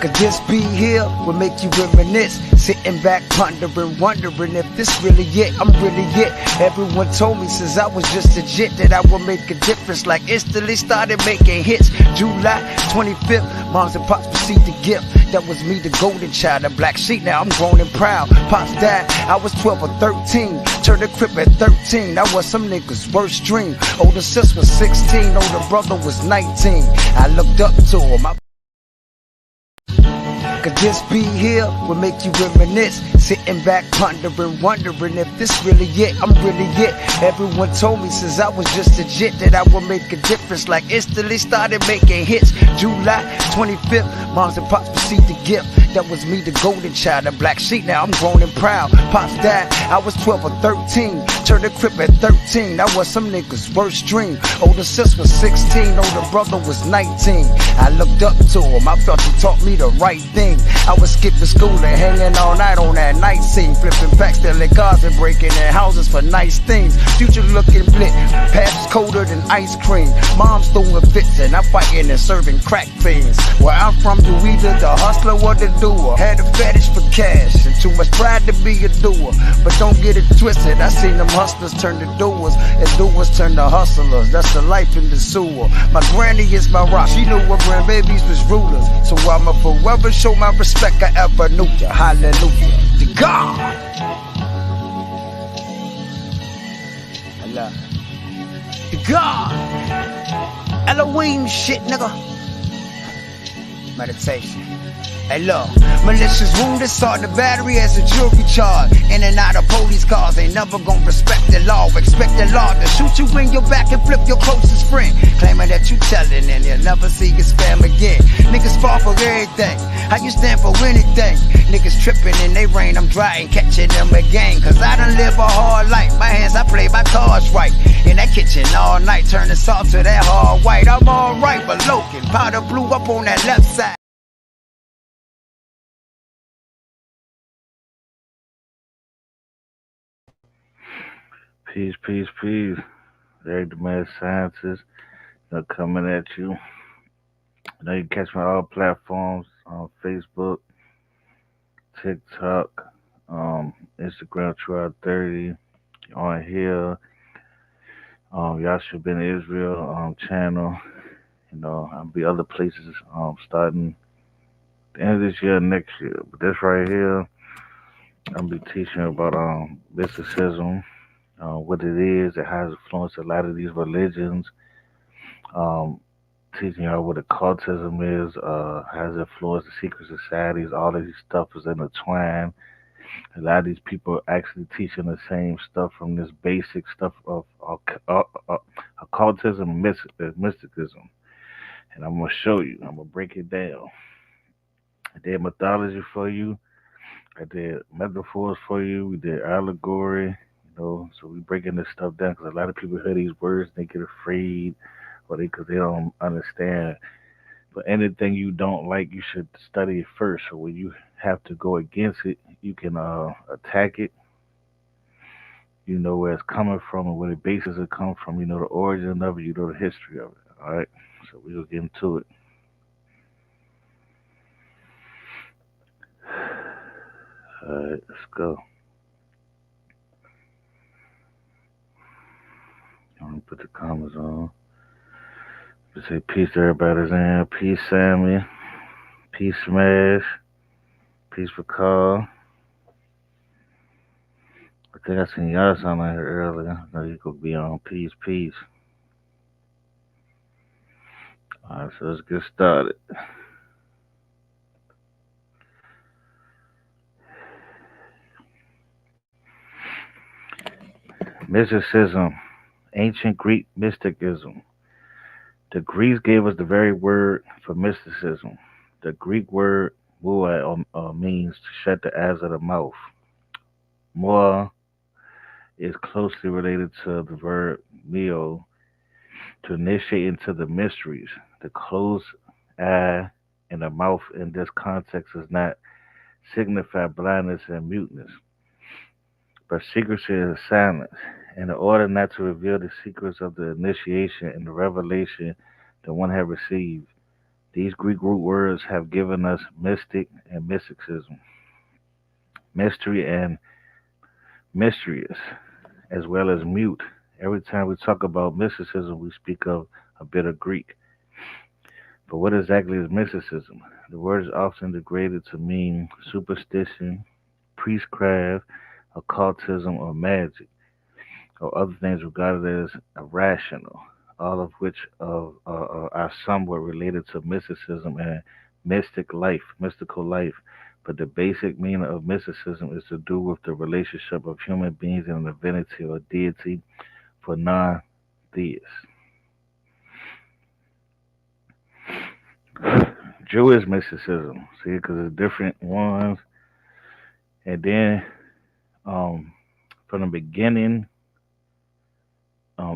Could just be here would make you reminisce. Sitting back, pondering, wondering if this really it. I'm really it. Everyone told me since I was just a jit that I would make a difference. Like instantly started making hits. July 25th, moms and pops received the gift. That was me, the golden child, the black sheep. Now I'm grown and proud. Pops died, I was 12 or 13. Turned the crib at 13. That was some niggas' worst dream. Older sis was 16, older brother was 19. I looked up to him. Could just be here would make you reminisce. Sitting back, pondering, wondering if this really it. I'm really it. Everyone told me since I was just a jit that I would make a difference. Like instantly started making hits. July 25th, moms and pops received the gift. That was me, the golden child, the black sheep. Now I'm grown and proud. Pops died, I was 12 or 13. Turned the crib at 13. That was some niggas' worst dream. Older sis was 16, older brother was 19. I looked up to him, I felt he taught me the right thing. I was skipping school and hanging all night on that night scene. Flipping packs, stealing cars and breaking in houses for nice things. Future looking blit, past colder than ice cream. Mom's throwing fits and I'm fighting and serving crack fiends. Where I'm from, you either the hustler or the doer. Had a fetish for cash and too much pride to be a doer. But don't get it twisted, I seen them hustlers turn to doers and doers turn to hustlers. That's the life in the sewer. My granny is my rock, she knew her grandbabies was rulers. So I'ma forever show my respect I ever knew you. Hallelujah. To God. Allah. To God. Elohim shit, nigga. Meditation. Hey look, malicious wounded saw the battery as a jury charge. In and out of police cars, ain't never gonna respect the law. Expect the law to shoot you in your back and flip your closest friend. Claiming that you telling and you'll never see his fam again. Niggas fall for everything, how you stand for anything? Niggas tripping in they rain, I'm dry and catching them again. Cause I done live a hard life, my hands I play my cards right. In that kitchen all night, turning salt to that hard white. I'm alright, but Logan, powder blew up on that left side. Peace, peace, peace. Very Demand Scientist, coming at you. You know, you can catch me on all platforms on Facebook, TikTok, Instagram, True30, on here, Yasha Ben Israel channel. You know, I'll be other places starting the end of this year, next year. But this right here, I'll be teaching about mysticism, what it is, it has influenced a lot of these religions. Um, Teaching y'all what occultism is, has influenced the secret societies. All of these stuff is intertwined. A lot of these people are actually teaching the same stuff from this basic stuff of occultism and mysticism. And I'm gonna show you. I'm gonna break it down. I did mythology for you. I did metaphors for you. We did allegory. So we breaking this stuff down because a lot of people hear these words and they get afraid, or because they don't understand. But anything you don't like, you should study it first. So when you have to go against it, you can attack it. You know where it's coming from and where the basis it comes from. You know the origin of it. You know the history of it. All right. So we'll get into it. All right, let's go. I'm gonna put the comments on. Just say peace to everybody that's in. Peace, Sammy. Peace, Smash. Peace for Carl. I think I seen y'all something out here earlier. I know you could be on. Peace, peace. Alright, so let's get started. Mysticism, ancient Greek mysticism. The Greeks gave us the very word for mysticism. The Greek word "mua" means to shut the eyes of the mouth. Mua is closely related to the verb "mio," to initiate into the mysteries. The closed eye and the mouth in this context does not signify blindness and muteness, but secrecy and silence. In order not to reveal the secrets of the initiation and the revelation that one had received, These Greek root words have given us mystic and mysticism, mystery and mysterious, as well as mute. Every time we talk about mysticism, we speak of a bit of Greek. But what exactly is mysticism? The word is often degraded to mean superstition, priestcraft, occultism, or magic, or other things regarded as irrational, all of which are somewhat related to mysticism and mystical life. But the basic meaning of mysticism is to do with the relationship of human beings and a divinity or deity for non-theists. Jewish mysticism, see, because there's different ones, and then um, from the beginning,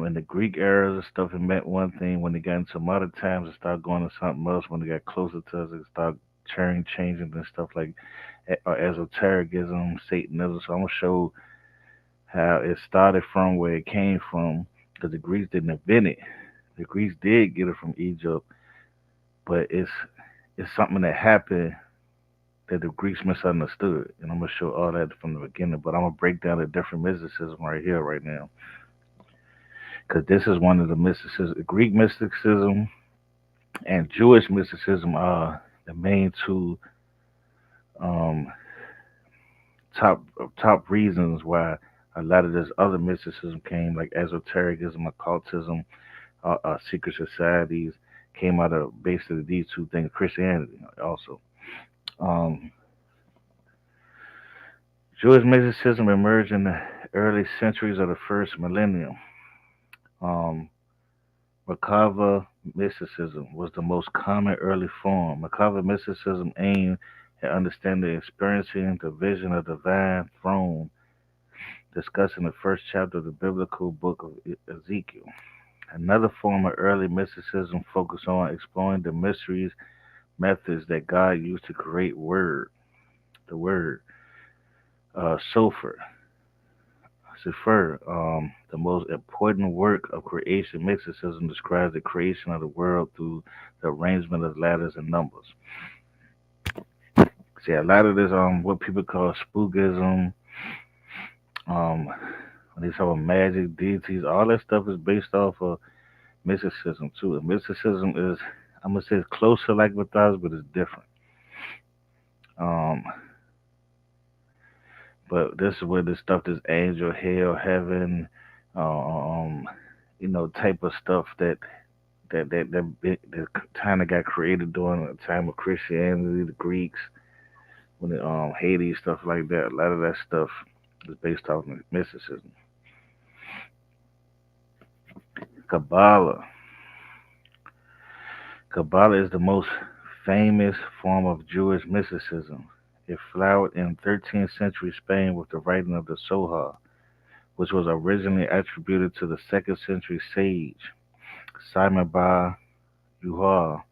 in the Greek eras and stuff, it meant one thing. When they got into modern times, it started going to something else. When they got closer to us, it started changing and stuff like esotericism, Satanism. So I'm gonna show how it started from where it came from, because the Greeks didn't invent it. The Greeks did get it from Egypt, but it's something that happened that the Greeks misunderstood. And I'm gonna show all that from the beginning. But I'm gonna break down the different mysticism right here, right now, because this is one of the mysticism. Greek mysticism and Jewish mysticism are the main two um, top top reasons why a lot of this other mysticism came, like esotericism, occultism, secret societies, came out of basically these two things. Christianity also. Um, Jewish mysticism emerged in the early centuries of the first millennium. Um, Macabre mysticism was the most common early form. Macabre mysticism aimed at understanding, experiencing the vision of the divine throne discussed in the first chapter of the biblical book of Ezekiel. Another form of early mysticism focused on exploring the mysteries, methods that God used to create the word, sulfur, the most important work of creation. Mysticism describes the creation of the world through the arrangement of letters and numbers. See, a lot of this, what people call spookism, um, when they talk about magic, deities, all that stuff is based off of mysticism too. And mysticism is, I'm gonna say, it's closer like with us, but it's different. Um, but this is where this stuff, this angel, hell, heaven, um, type of stuff that kind of got created during the time of Christianity, the Greeks, when the Hades, stuff like that. A lot of that stuff is based off mysticism. Kabbalah. Kabbalah is the most famous form of Jewish mysticism. It flowered in 13th century Spain with the writing of the Zohar, which was originally attributed to the 2nd century sage Simon Bar Yuhar.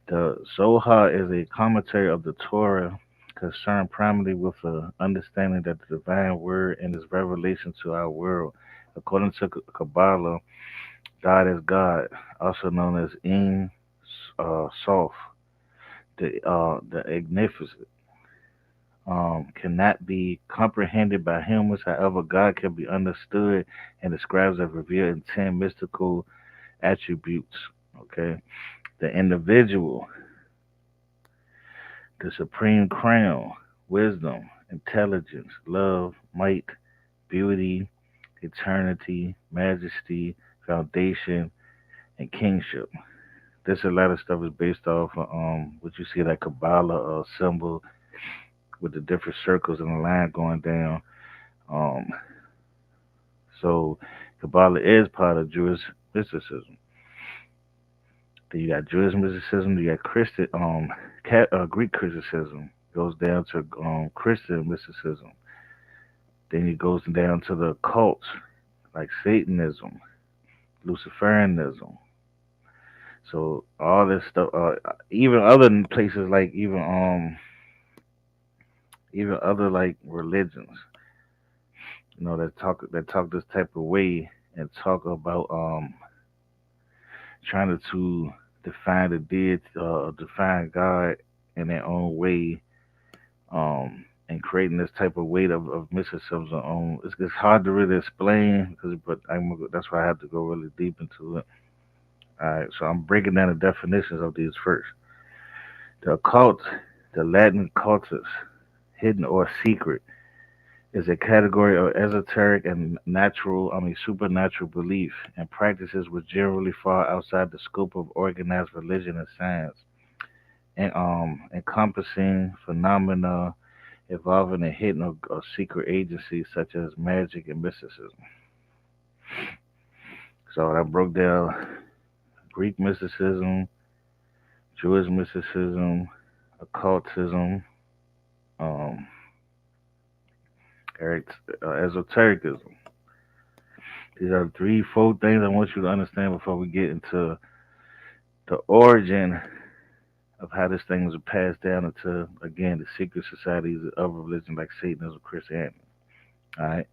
The Zohar is a commentary of the Torah concerned primarily with the understanding that the divine word and its revelation to our world. According to Kabbalah, God is God, also known as Ein Sof, the Magnificent, cannot be comprehended by humans. However, God can be understood and describes as revealed in 10 mystical attributes. Okay, the individual, the supreme crown, wisdom, intelligence, love, might, beauty, eternity, majesty, foundation, and kingship. This a lot of stuff is based off of, what you see, like Kabbalah symbol with the different circles and the line going down. Um, so Kabbalah is part of Jewish mysticism. Then you got Jewish mysticism. You got Christian, Greek mysticism goes down to Christian mysticism. Then it goes down to the cults like Satanism, Luciferianism. So all this stuff, even other places like even other like religions, that talk this type of way and talk about trying to define the deity, define God in their own way, and creating this type of weight of mysticism. It's hard to really explain because, but that's why I have to go really deep into it. All right, so I'm breaking down the definitions of these first. The occult, the Latin cultus, hidden or secret, is a category of esoteric and supernatural belief and practices which generally fall outside the scope of organized religion and science, and encompassing phenomena involving a hidden or secret agencies such as magic and mysticism. So I broke down Greek mysticism, Jewish mysticism, occultism, um, esotericism. These are three, four things I want you to understand before we get into the origin of how this thing was passed down into, again, the secret societies of religion like Satanism, Christianity. All right.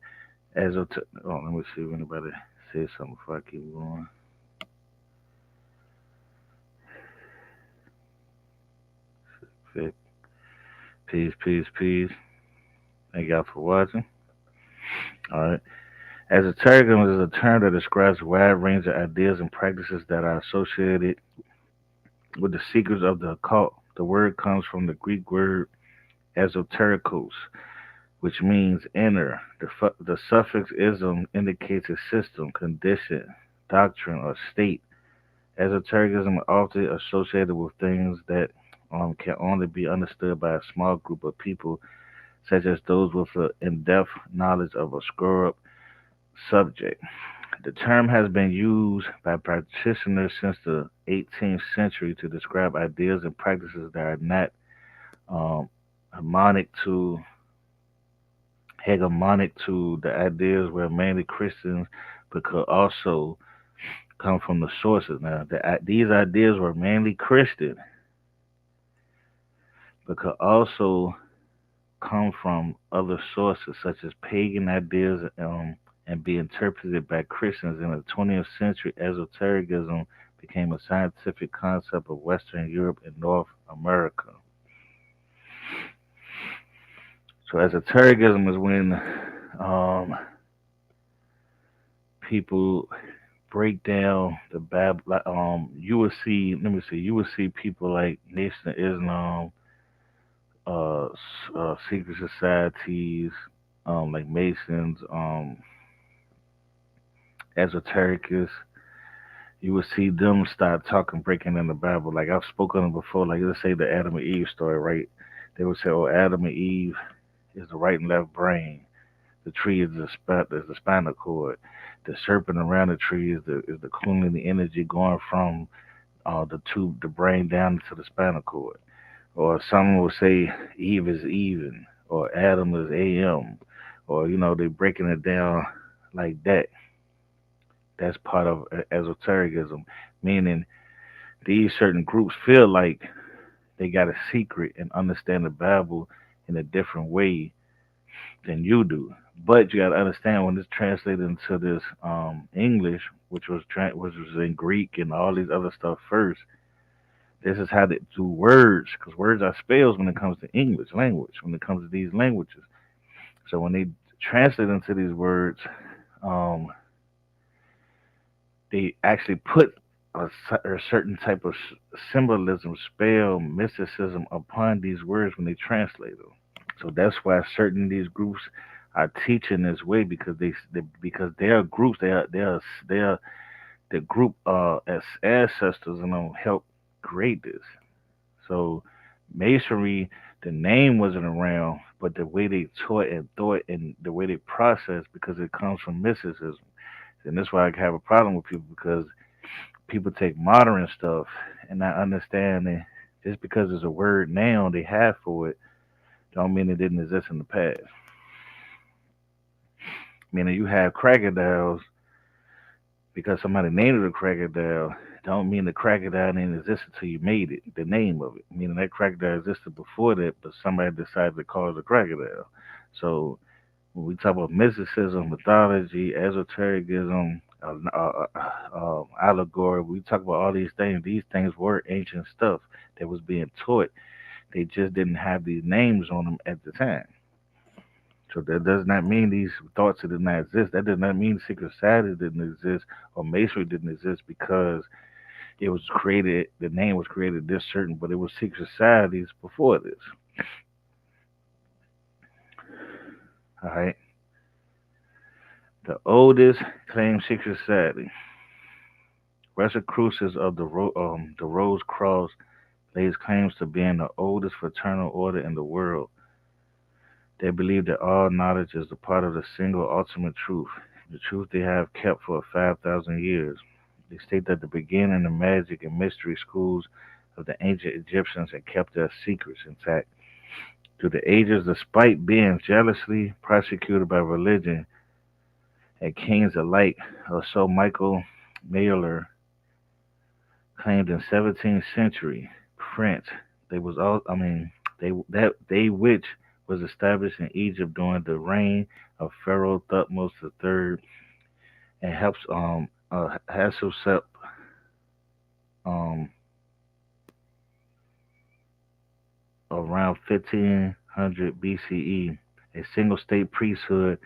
Let me see if anybody says something before I keep going. Peace, peace, peace. Thank y'all for watching. All right. Esotericism is a term that describes a wide range of ideas and practices that are associated with the secrets of the occult. The word comes from the Greek word esoterikos, which means inner. The suffix ism indicates a system, condition, doctrine, or state. Esotericism is often associated with things that can only be understood by a small group of people, such as those with an in-depth knowledge of a screw-up subject. The term has been used by practitioners since the 18th century to describe ideas and practices that are not um, harmonic to hegemonic to the ideas were mainly Christians, but could also come from the sources. Now, these ideas were mainly Christian, but could also come from other sources, such as pagan ideas, and be interpreted by Christians. In the 20th century, esotericism became a scientific concept of Western Europe and North America. So, esotericism is when people break down the Bible. You will see. Let me see. You will see people like Nation of Islam, secret societies, like Masons, esotericists. You will see them start talking, breaking in the Bible. Like I've spoken of before. Like let's say the Adam and Eve story, right? They would say, "Oh, Adam and Eve is the right and left brain. The tree is the spinal cord. The serpent around the tree is the Kundalini energy going from the brain down to the spinal cord." Or someone will say Eve is even, or Adam is AM, or they breaking it down like that. That's part of esotericism, meaning these certain groups feel like they got a secret and understand the Bible in a different way than you do. But you got to understand when it's translated into this English, which was in Greek and all these other stuff first. This is how they do words, because words are spells when it comes to English language, when it comes to these languages. So when they translate into these words, um, they actually put a certain type of symbolism, spell, mysticism upon these words when they translate them. So that's why certain of these groups are teaching this way because because they are groups. They are the group as ancestors and help create this. So masonry, the name wasn't around, but the way they taught and thought and the way they process because it comes from mysticism. And that's why I have a problem with people because people take modern stuff and not understand that just because there's a word now they have for it, don't mean it didn't exist in the past. Meaning you have crocodiles because somebody named it a crocodile, don't mean the crocodile didn't exist until you made it, the name of it. Meaning that crocodile existed before that, but somebody decided to call it a crocodile. So when we talk about mysticism, mythology, esotericism, allegory. We talk about all these things. These things were ancient stuff that was being taught. They just didn't have these names on them at the time. So that does not mean these thoughts did not exist. That does not mean secret society didn't exist or masonry didn't exist because it was created. The name was created this certain, but it was secret societies before this. All right. The oldest claimed secret society, Rosicrucians of the Rose Cross, lays claims to being the oldest fraternal order in the world. They believe that all knowledge is a part of the single ultimate truth, the truth they have kept for 5,000 years. They state that the beginning of magic and mystery schools of the ancient Egyptians had kept their secrets intact. Through the ages, despite being jealously prosecuted by religion and kings alike, or so Michael Mailer claimed in 17th century France. They was all they which was established in Egypt during the reign of Pharaoh Thutmose III and helps Hatshepsut um around 1500 BCE, a single state priesthood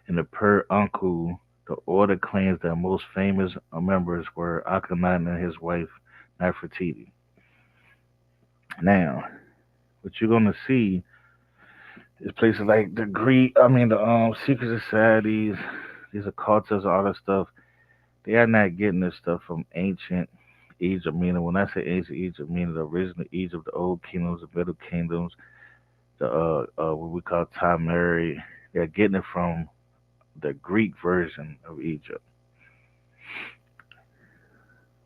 in the Per Uncle. The order claims that most famous members were Akhenaten and his wife Nefertiti. Now, what you're gonna see is places like the secret societies, these occultists, all that stuff. They are not getting this stuff from ancient Egypt. Meaning, when I say ancient Egypt, meaning the original Egypt, the old kingdoms, the middle kingdoms, the what we call Tamari. They're getting it from the Greek version of Egypt.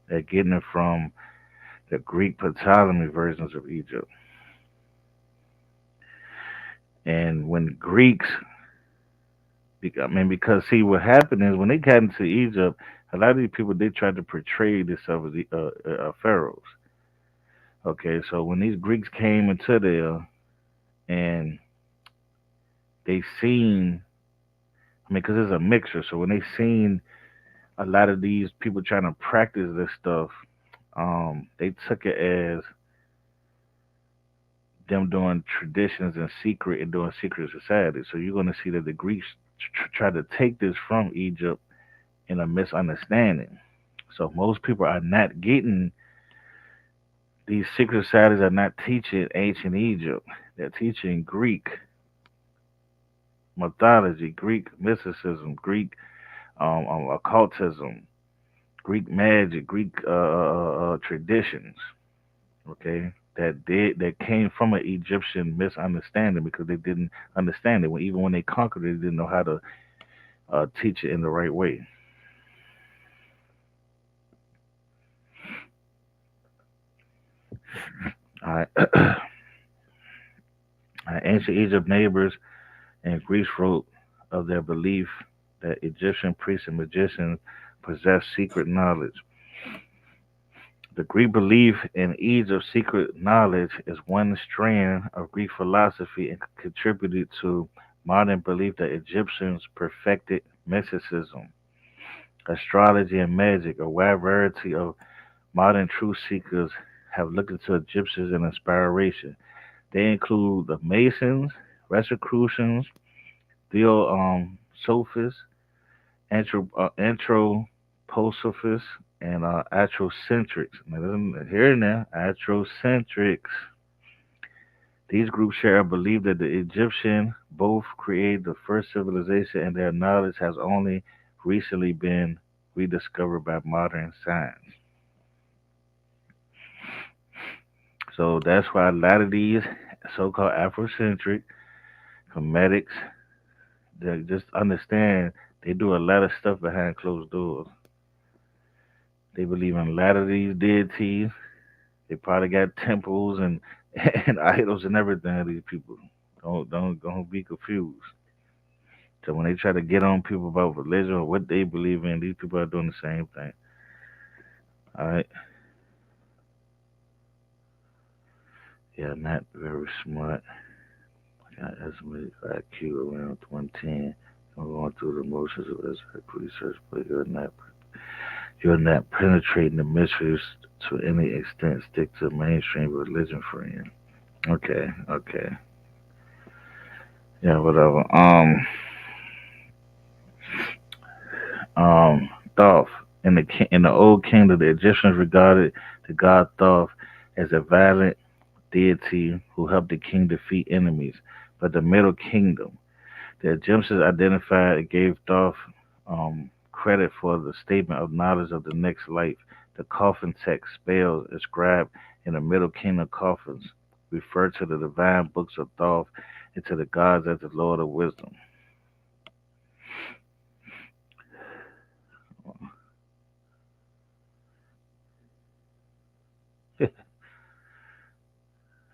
They're getting it from the Greek Ptolemy versions of Egypt. And when Greeks, because see what happened is when they got into Egypt, a lot of these people they tried to portray themselves as the pharaohs. Okay, so when these Greeks came into there and they seen, because it's a mixture. So when they seen a lot of these people trying to practice this stuff, they took it as them doing traditions in secret and doing secret societies. So you're going to see that the Greeks try to take this from Egypt in a misunderstanding. So most people are not getting these secret societies are not teaching ancient Egypt. They're teaching Greek mythology, Greek mysticism, Greek occultism, Greek magic, Greek traditions. Okay, that came from an Egyptian misunderstanding because they didn't understand it. Even when they conquered it, they didn't know how to teach it in the right way. All right. Ancient Egypt neighbors and Greece wrote of their belief that Egyptian priests and magicians possessed secret knowledge. The Greek belief in Egypt's secret knowledge is one strand of Greek philosophy and contributed to modern belief that Egyptians perfected mysticism, astrology, and magic. A wide variety of modern truth seekers have looked into Egyptians and inspiration. They include the Masons, Rosicrucians, Theosophists, Anthroposophists, and Astrocentrics. Now, listen, here now, Astrocentrics. These groups share a belief that the Egyptians both created the first civilization and their knowledge has only recently been rediscovered by modern science. So that's why a lot of these so-called Afrocentric comedics, they just understand they do a lot of stuff behind closed doors. They believe in a lot of these deities. They probably got temples and and idols and everything. These people don't be confused. So when they try to get on people about religion or what they believe in, these people are doing the same thing. All right. Yeah, not very smart. Got estimated IQ around 110. I'm going through the motions of esoteric research, but you're not penetrating the mysteries to any extent. Stick to mainstream religion, friend. Okay, okay. Yeah, whatever. Thoth. In the old kingdom, the Egyptians regarded the god Thoth as a violent deity who helped the king defeat enemies. But the Middle Kingdom, the Egyptians identified and gave Thoth credit for the statement of knowledge of the next life. The coffin text spells inscribed in the Middle Kingdom coffins refer to the divine books of Thoth and to the gods as the Lord of Wisdom.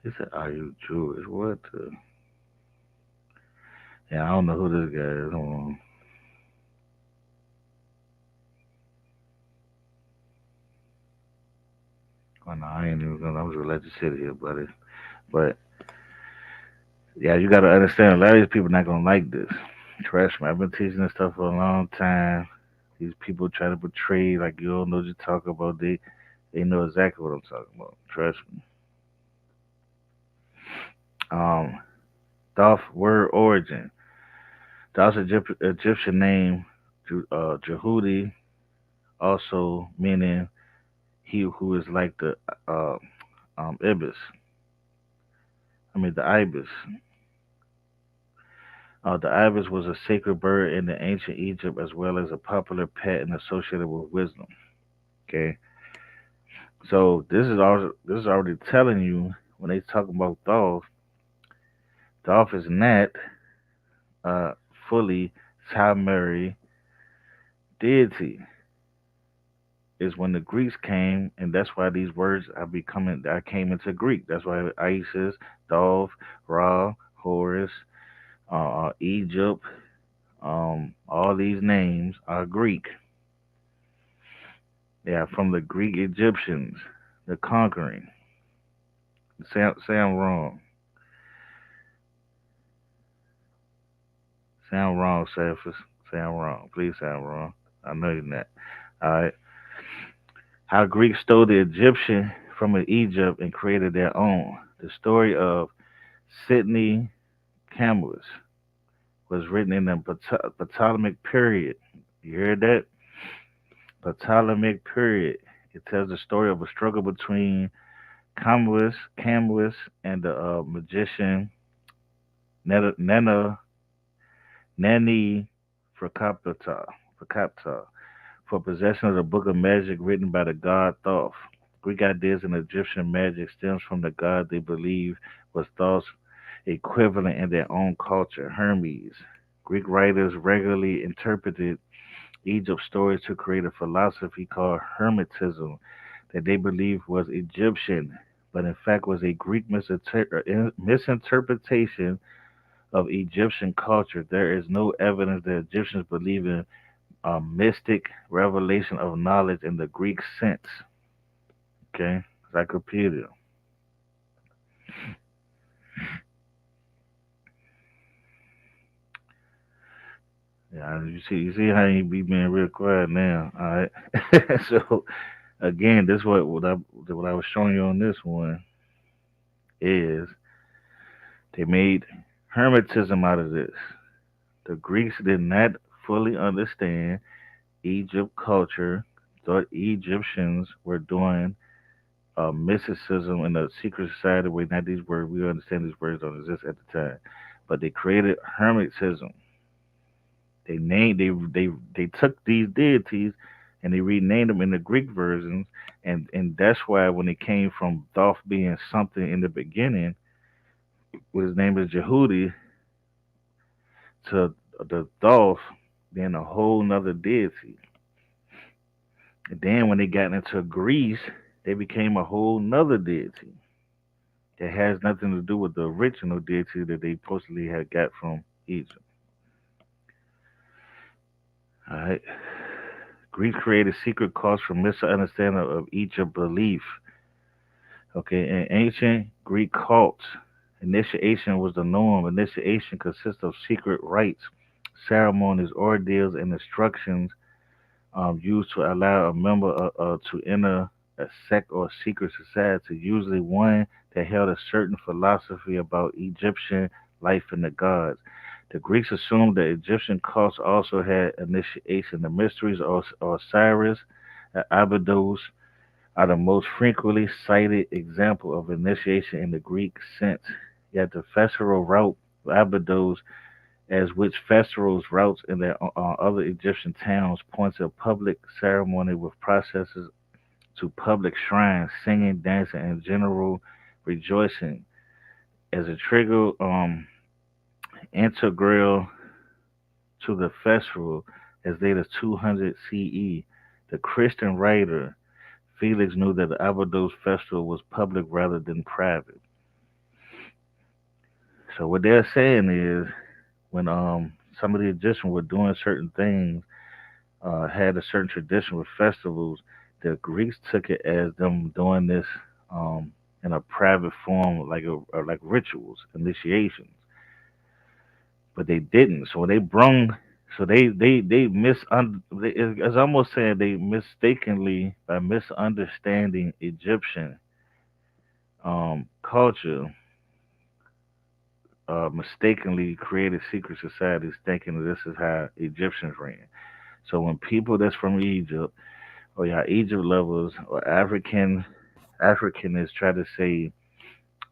He said, "Are you Jewish?" What? Yeah, I don't know who this guy is. Hold on. Oh, no, I ain't even gonna. I'm just gonna let you sit here, buddy. But yeah, you gotta understand. A lot of these people not gonna like this. Trust me, I've been teaching this stuff for a long time. These people try to portray like you don't know what you talk about. They know exactly what I'm talking about. Trust me. Um, Thoth word origin. Thoth's Egyptian name, Jehudi, also meaning he who is like the uh, ibis. I mean the ibis. The ibis was a sacred bird in the ancient Egypt as well as a popular pet and associated with wisdom. Okay, so this is already telling you when they talk about Thoth. Thoth is not uh, fully primary deity. Is when the Greeks came, and that's why these words are becoming. I came into Greek. That's why Isis, Thoth, Ra, Horus, Egypt, all these names are Greek. They are from the Greek Egyptians, the conquering. Say I'm wrong. Sound wrong, Cephas. Say I'm wrong. Please say I'm wrong. I know you're not. All right. How Greeks stole the Egyptian from Egypt and created their own. The story of Sidney Camillus was written in the Ptolemaic period. You hear that? Ptolemaic period. It tells the story of a struggle between Camillus and the magician Nana Nani Fracapta for possession of the book of magic written by the god Thoth. Greek ideas in Egyptian magic stems from the god they believe was Thoth's equivalent in their own culture, Hermes. Greek writers regularly interpreted Egypt's stories to create a philosophy called Hermetism that they believed was Egyptian, but in fact was a Greek misinterpretation of Egyptian culture. There is no evidence that Egyptians believe in a mystic revelation of knowledge in the Greek sense. Okay, Encyclopedia. Yeah, you see how you be being real quiet now. All right. So again, this what I was showing you on this one is they made Hermetism out of this. The Greeks did not fully understand Egypt culture, thought Egyptians were doing mysticism in a secret society where not these words we understand these words don't exist at the time. But they created Hermetism. They took these deities and they renamed them in the Greek versions and that's why when it came from Thoth being something in the beginning, his name is Jehudi, to the Thoth being a whole nother deity. And then when they got into Greece, they became a whole nother deity that has nothing to do with the original deity that they supposedly had got from Egypt. All right. Greeks created secret cults from misunderstanding of Egypt belief. Okay, in ancient Greek cults, initiation was the norm. Initiation consists of secret rites ceremonies, ordeals, and instructions used to allow a member to enter a sect or secret society, usually one that held a certain philosophy about Egyptian life and the gods. The Greeks assumed that Egyptian cults also had initiation. The mysteries of Osiris and Abydos are the most frequently cited example of initiation in the Greek sense. Yet the festival route of Abydos, as which festivals routes in their other Egyptian towns, points to a public ceremony with processes to public shrines, singing, dancing, and general rejoicing. As a trigger integral to the festival as late as 200 CE, the Christian writer Felix knew that the Abydos festival was public rather than private. So what they're saying is when some of the Egyptians were doing certain things, had a certain tradition with festivals, the Greeks took it as them doing this in a private form, like rituals, initiations, but they didn't. So they brung, so they it's almost saying they mistakenly by misunderstanding Egyptian culture, mistakenly created secret societies, thinking that this is how Egyptians ran. So when people that's from Egypt or y'all Egypt lovers or Africanists try to say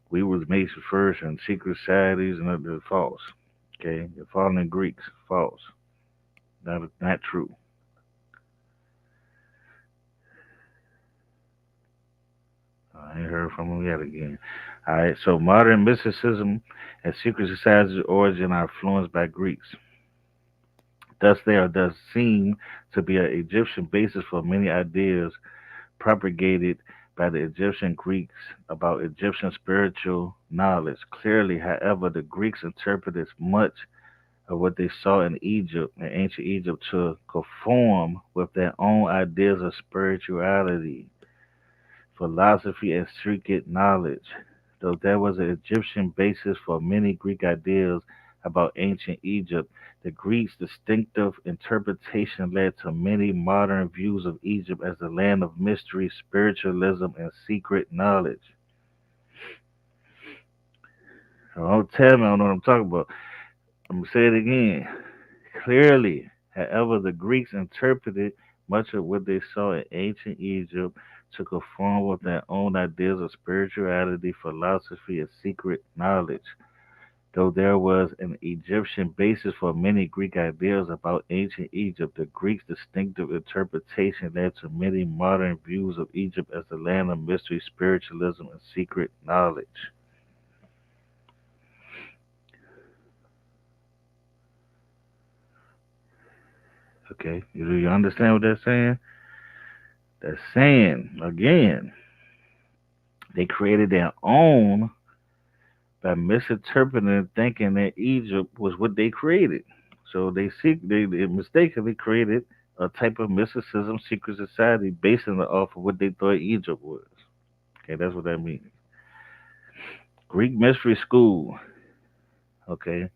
we was made first and secret societies and they're false. Okay, you're following Greeks, false. Not true. I ain't heard from them yet again. All right, so modern mysticism and secret societies' origin are influenced by Greeks. Thus, there does seem to be an Egyptian basis for many ideas propagated by the Egyptian Greeks about Egyptian spiritual knowledge. Clearly, however, the Greeks interpreted much of what they saw in Egypt, in ancient Egypt, to conform with their own ideas of spirituality, philosophy, and secret knowledge. Though there was an Egyptian basis for many Greek ideas about ancient Egypt, the Greeks' distinctive interpretation led to many modern views of Egypt as the land of mystery, spiritualism, and secret knowledge. So don't tell me I don't know what I'm talking about. I'm going to say it again. Clearly, however, the Greeks interpreted much of what they saw in ancient Egypt to conform with their own ideas of spirituality, philosophy, and secret knowledge. Though there was an Egyptian basis for many Greek ideas about ancient Egypt, the Greeks' distinctive interpretation led to many modern views of Egypt as the land of mystery, spiritualism, and secret knowledge. Okay, do you understand what they're saying? They're saying, again, they created their own by misinterpreting and thinking that Egypt was what they created. So they mistakenly created a type of mysticism, secret society, basing it off of what they thought Egypt was. Okay, that's what that means. Greek mystery school. Okay,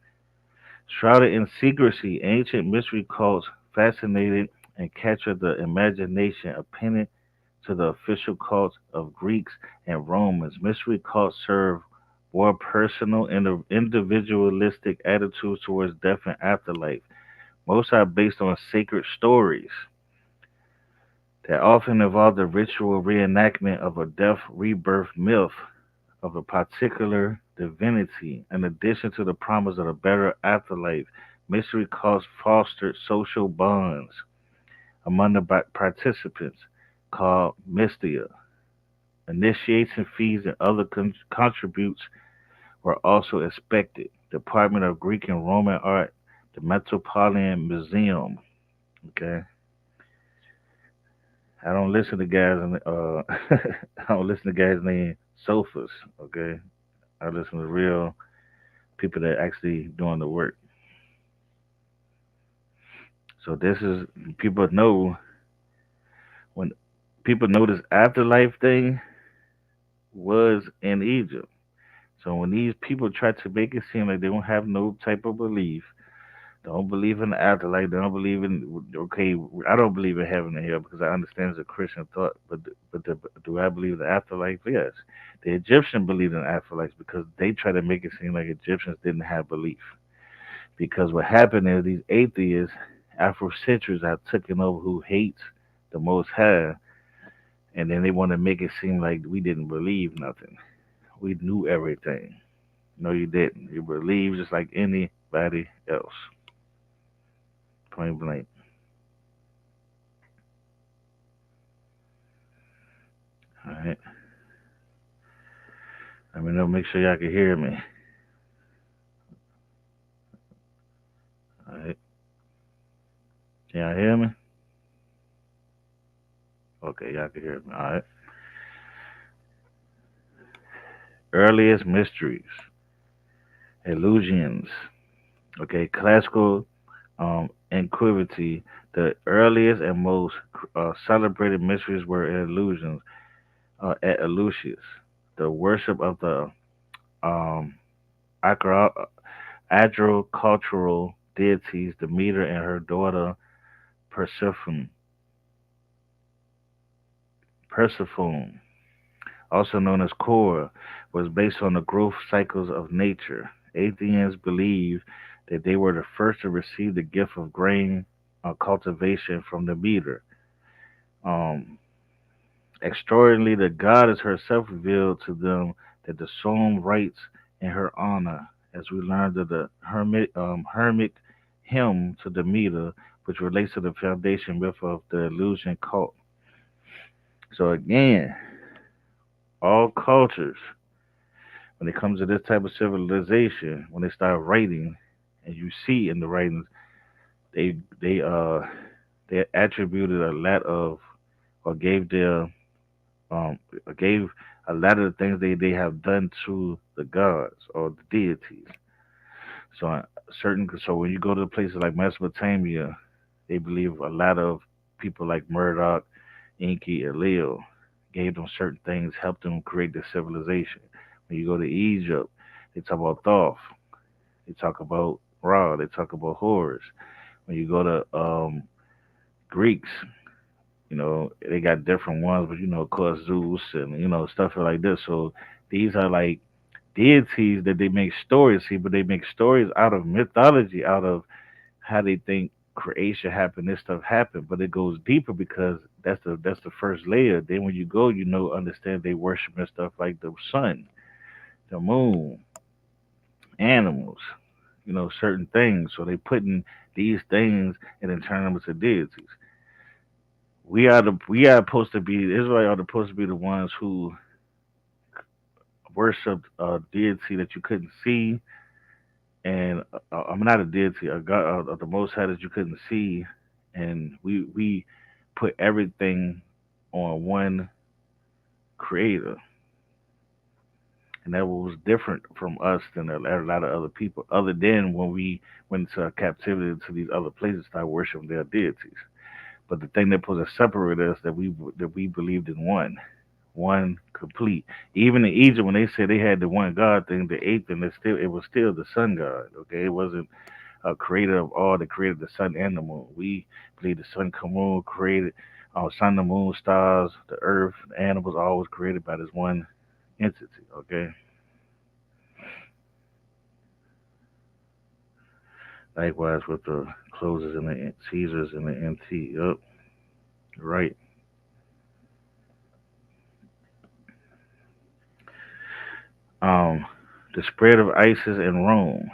shrouded in secrecy, ancient mystery cults fascinated and captured the imagination, appended to the official cults of Greeks and Romans. Mystery cults serve more personal and individualistic attitudes towards death and afterlife. Most are based on sacred stories that often involve the ritual reenactment of a death rebirth myth of a particular divinity. In addition to the promise of a better afterlife, mystery cults fostered social bonds among the participants called mystia. Initiation fees and other contributes were also expected. Department of Greek and Roman Art, the Metropolitan Museum. Okay, I don't listen to guys. I don't listen to guys named Sofas. Okay, I listen to real people that actually doing the work. So this is people know when people know this afterlife thing was in Egypt. So when these people try to make it seem like they don't have no type of belief, Don't believe in the afterlife. Don't believe in. Okay, I don't believe in heaven and hell because I understand it's a Christian thought. Do I believe in the afterlife? Yes. The Egyptian believed in afterlife because they try to make it seem like Egyptians didn't have belief. Because what happened is these atheists, Afrocentrics, have taken over who hates the Most High, and then they want to make it seem like we didn't believe nothing. We knew everything. No, you didn't. You believe just like anybody else. Point blank. All right. Let me know. Make sure y'all can hear me. All right. Can y'all hear me? Okay, y'all can hear me. All right. Earliest mysteries, illusions. Okay, classical antiquity. The earliest and most celebrated mysteries were illusions at Eleusis, the worship of the um, agro- agricultural deities Demeter and her daughter Persephone. Persephone, also known as Kora, was based on the growth cycles of nature. Athenians believed that they were the first to receive the gift of grain cultivation from the meter. Um, Extraordinarily, the goddess herself revealed to them that the psalm writes in her honor, as we learned of the hermic hymn to Demeter, which relates to the foundation myth of the illusion cult. So again, all cultures, when it comes to this type of civilization, when they start writing, and you see in the writings, they they uh they attributed a lot of or um gave a lot of the things they have done to the gods or the deities. So so when you go to places like Mesopotamia, they believe a lot of people like Murdoch, Enki, and Leo gave them certain things, helped them create the civilization. When you go to Egypt, they talk about Thoth, they talk about Ra, they talk about Horus. When you go to Greeks, they got different ones, but of course Zeus and stuff like this. So these are like deities that they make stories, see, but they make stories out of mythology, out of how they think creation happened, this stuff happened, but it goes deeper because that's the first layer. Then when you go, understand they worship and stuff like the sun, the moon, animals, certain things. So they put in these things and then turn them into deities. We are supposed to be Israel are supposed to be the ones who worshiped a deity that you couldn't see, and I'm not a deity, a god of the Most High that you couldn't see, and we put everything on one creator, and that was different from us than a lot of other people. Other than when we went into captivity to these other places, started worshiping their deities. But the thing that supposed to separate us that we believed in one complete. Even in Egypt, when they said they had the one God thing, the eighth, and it was still the sun God. Okay, it wasn't a creator of all that created the sun and the moon. We believe the sun, moon created sun, the moon, stars, the earth, the animals, all was created by this one entity. Okay, likewise with the closers and the Caesars and the MT. Yup, right. Um, the spread of ISIS in Rome.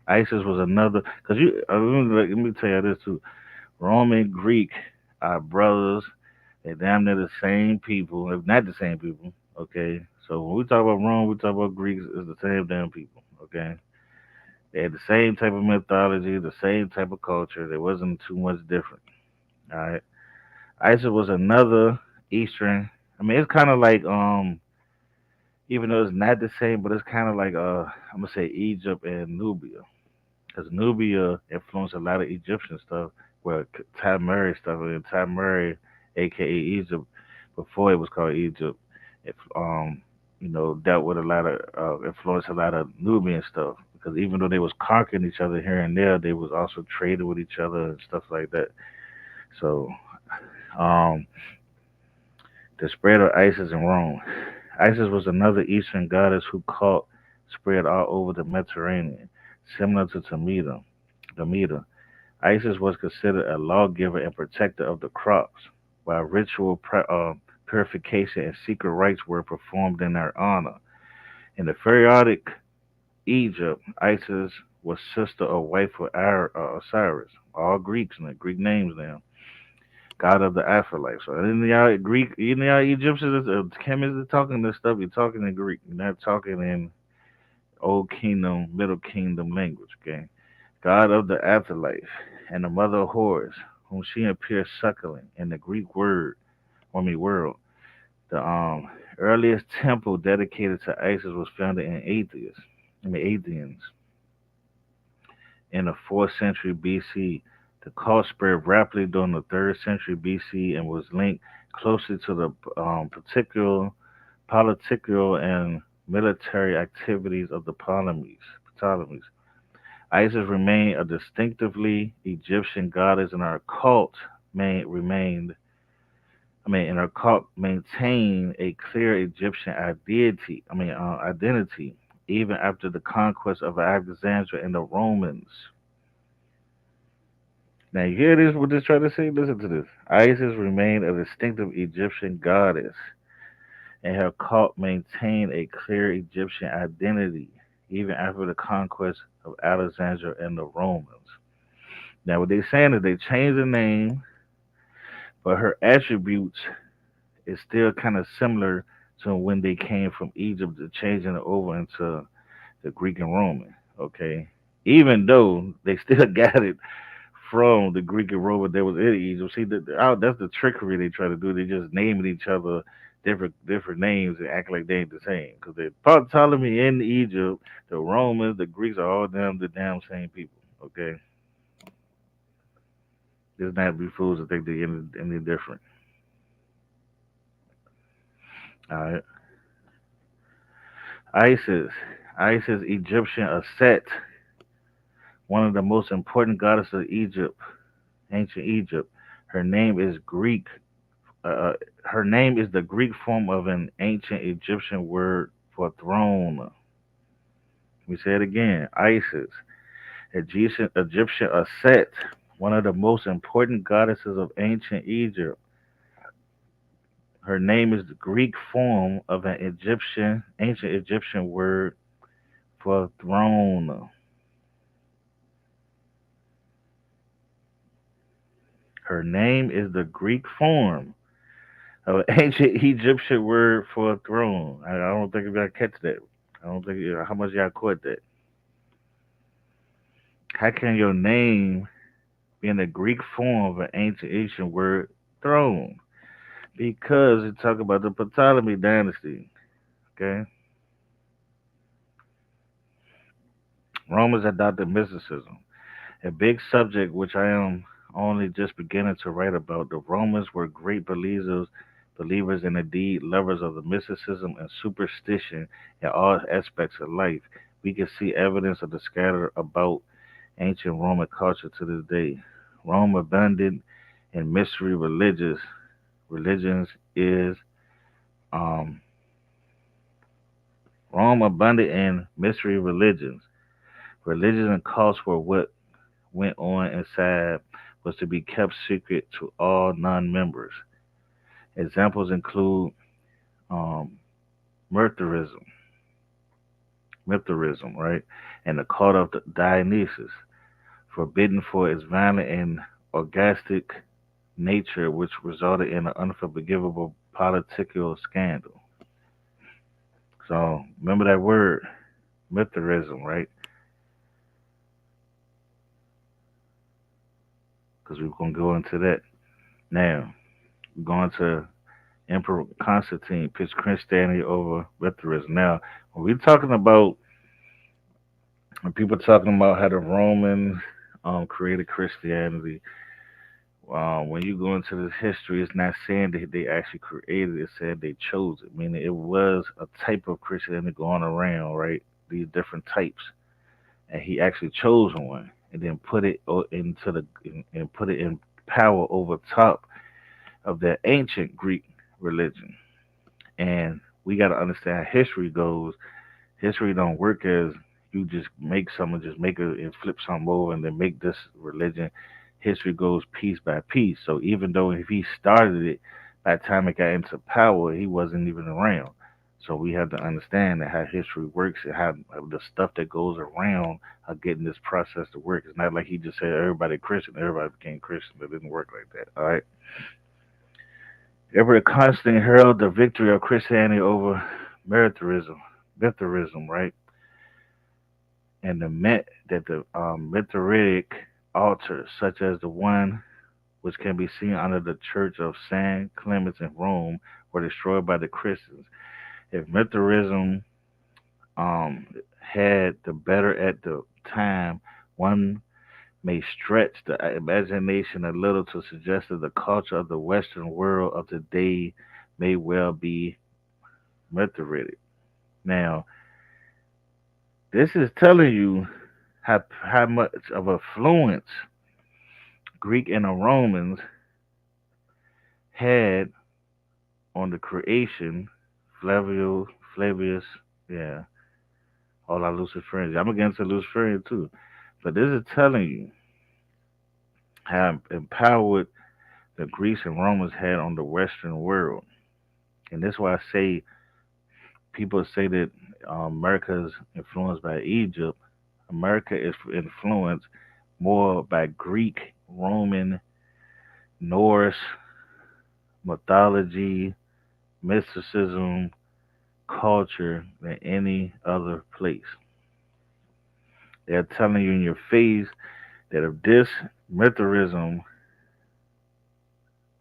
ISIS was another because let me tell you this too. Rome and Greek are brothers. They're damn near the same people, if not the same people. Okay, so when we talk about Rome, we talk about Greeks. It's the same damn people. Okay, they had the same type of mythology, the same type of culture. There wasn't too much different. All right, ISIS was another Eastern. I mean, it's kind of like even though it's not the same, but it's kind of like I'm gonna say Egypt and Nubia, because Nubia influenced a lot of Egyptian stuff, well, Tamari stuff, and Tamari, aka Egypt, before it was called Egypt, it dealt with a lot of influenced a lot of Nubian stuff. because even though they was conquering each other here and there, they was also trading with each other and stuff like that. So, um, the spread of Isis in Rome. Isis was another Eastern goddess who cult spread all over the Mediterranean, similar to Demeter. Isis was considered a lawgiver and protector of the crops, while purification and secret rites were performed in her honor. In the pharaonic Egypt, Isis was sister or wife of Osiris, all Greeks and Greek names now, god of the afterlife. So in y'all Greek, y'all Egyptians, chemists are talking this stuff. You're talking in Greek. You're not talking in Old Kingdom, Middle Kingdom language. Okay, god of the afterlife, and the mother of horrors, whom she appears suckling in the Greek world. The earliest temple dedicated to Isis was founded in Athens in the 4th century BC. The cult spread rapidly during the 3rd century BC and was linked closely to the political and military activities of the Ptolemies. Isis remained a distinctively Egyptian goddess, and her cult remained. And her cult maintained a clear Egyptian identity, even after the conquest of Alexandria and the Romans. Now, you hear this? What this trying to say? Listen to this. Isis remained a distinctive Egyptian goddess, and her cult maintained a clear Egyptian identity, even after the conquest of Alexandria and the Romans. Now, what they're saying is they changed the name, but her attributes is still kind of similar to when they came from Egypt, to changing it over into the Greek and Roman. Okay, even though they still got it from the Greek and Roman that was in Egypt. See, that's the trickery they try to do. They just naming each other different names and act like they ain't the same. Because the Ptolemy in Egypt, the Romans, the Greeks are all the damn same people. Okay, there's not be fools to think they're any different. All right, Isis, Isis, Egyptian Aset, one of the most important goddesses of Egypt, ancient Egypt. Her name is Greek. Her name is the Greek form of an ancient Egyptian word for throne. Let me say it again. Isis, Egyptian Aset, one of the most important goddesses of ancient Egypt. Her name is the Greek form of an ancient Egyptian word for throne. Her name is the Greek form of an ancient Egyptian word for throne. I don't think y'all catch that. I don't think how much y'all caught that. How can your name be in the Greek form of an ancient Egyptian word throne? Because you talk about the Ptolemy dynasty. Okay, Romans adopted mysticism, a big subject which I am only just beginning to write about. The Romans were great believers and indeed lovers of the mysticism and superstition in all aspects of life. We can see evidence of the scatter about ancient Roman culture to this day. Rome abounded in mystery religions is um, Rome abounded in mystery religions. Religions and cults were what went on inside was to be kept secret to all non-members. Examples include um, Mithraism, right, and the cult of Dionysus, forbidden for its violent and orgastic nature, which resulted in an unforgivable political scandal. So remember that word, Mithraism, right? Because we're gonna go into that now. We're going to Emperor Constantine pitched Christianity over Mithraism. Now, when we're talking about when people talking about how the Romans created Christianity, when you go into this history, it's not saying that they actually created it, it said they chose it, meaning it was a type of Christianity going around, right? These different types. and he actually chose one and then put it into the and put it in power over top of that ancient Greek religion. And we got to understand how history goes. History don't work as you just make something, just make it and flip something over and then make this religion. History goes piece by piece. So even though if he started it, by the time it got into power, he wasn't even around. So we have to understand that how history works and how the stuff that goes around getting this process to work. It's not like he just said everybody Christian, everybody became Christian. It didn't work like that. All right. Every constant herald the victory of Christianity over militarism, right? And the meant that the Mithridatic altars, such as the one which can be seen under the Church of San Clements in Rome, were destroyed by the Christians. If Mithraism had the better at the time, one may stretch the imagination a little to suggest that the culture of the Western world of today may well be Mithridatic. Now, this is telling you how much of influence Greek and the Romans had on the creation. Flavius, yeah, all our Luciferians. I'm against the Luciferian too, but this is telling you how empowered the Greeks and Romans had on the Western world, and that's why I say people say that America is influenced by Egypt. America is influenced more by Greek, Roman, Norse mythology, mysticism, culture than any other place. They're telling you in your face that if this Mithraism,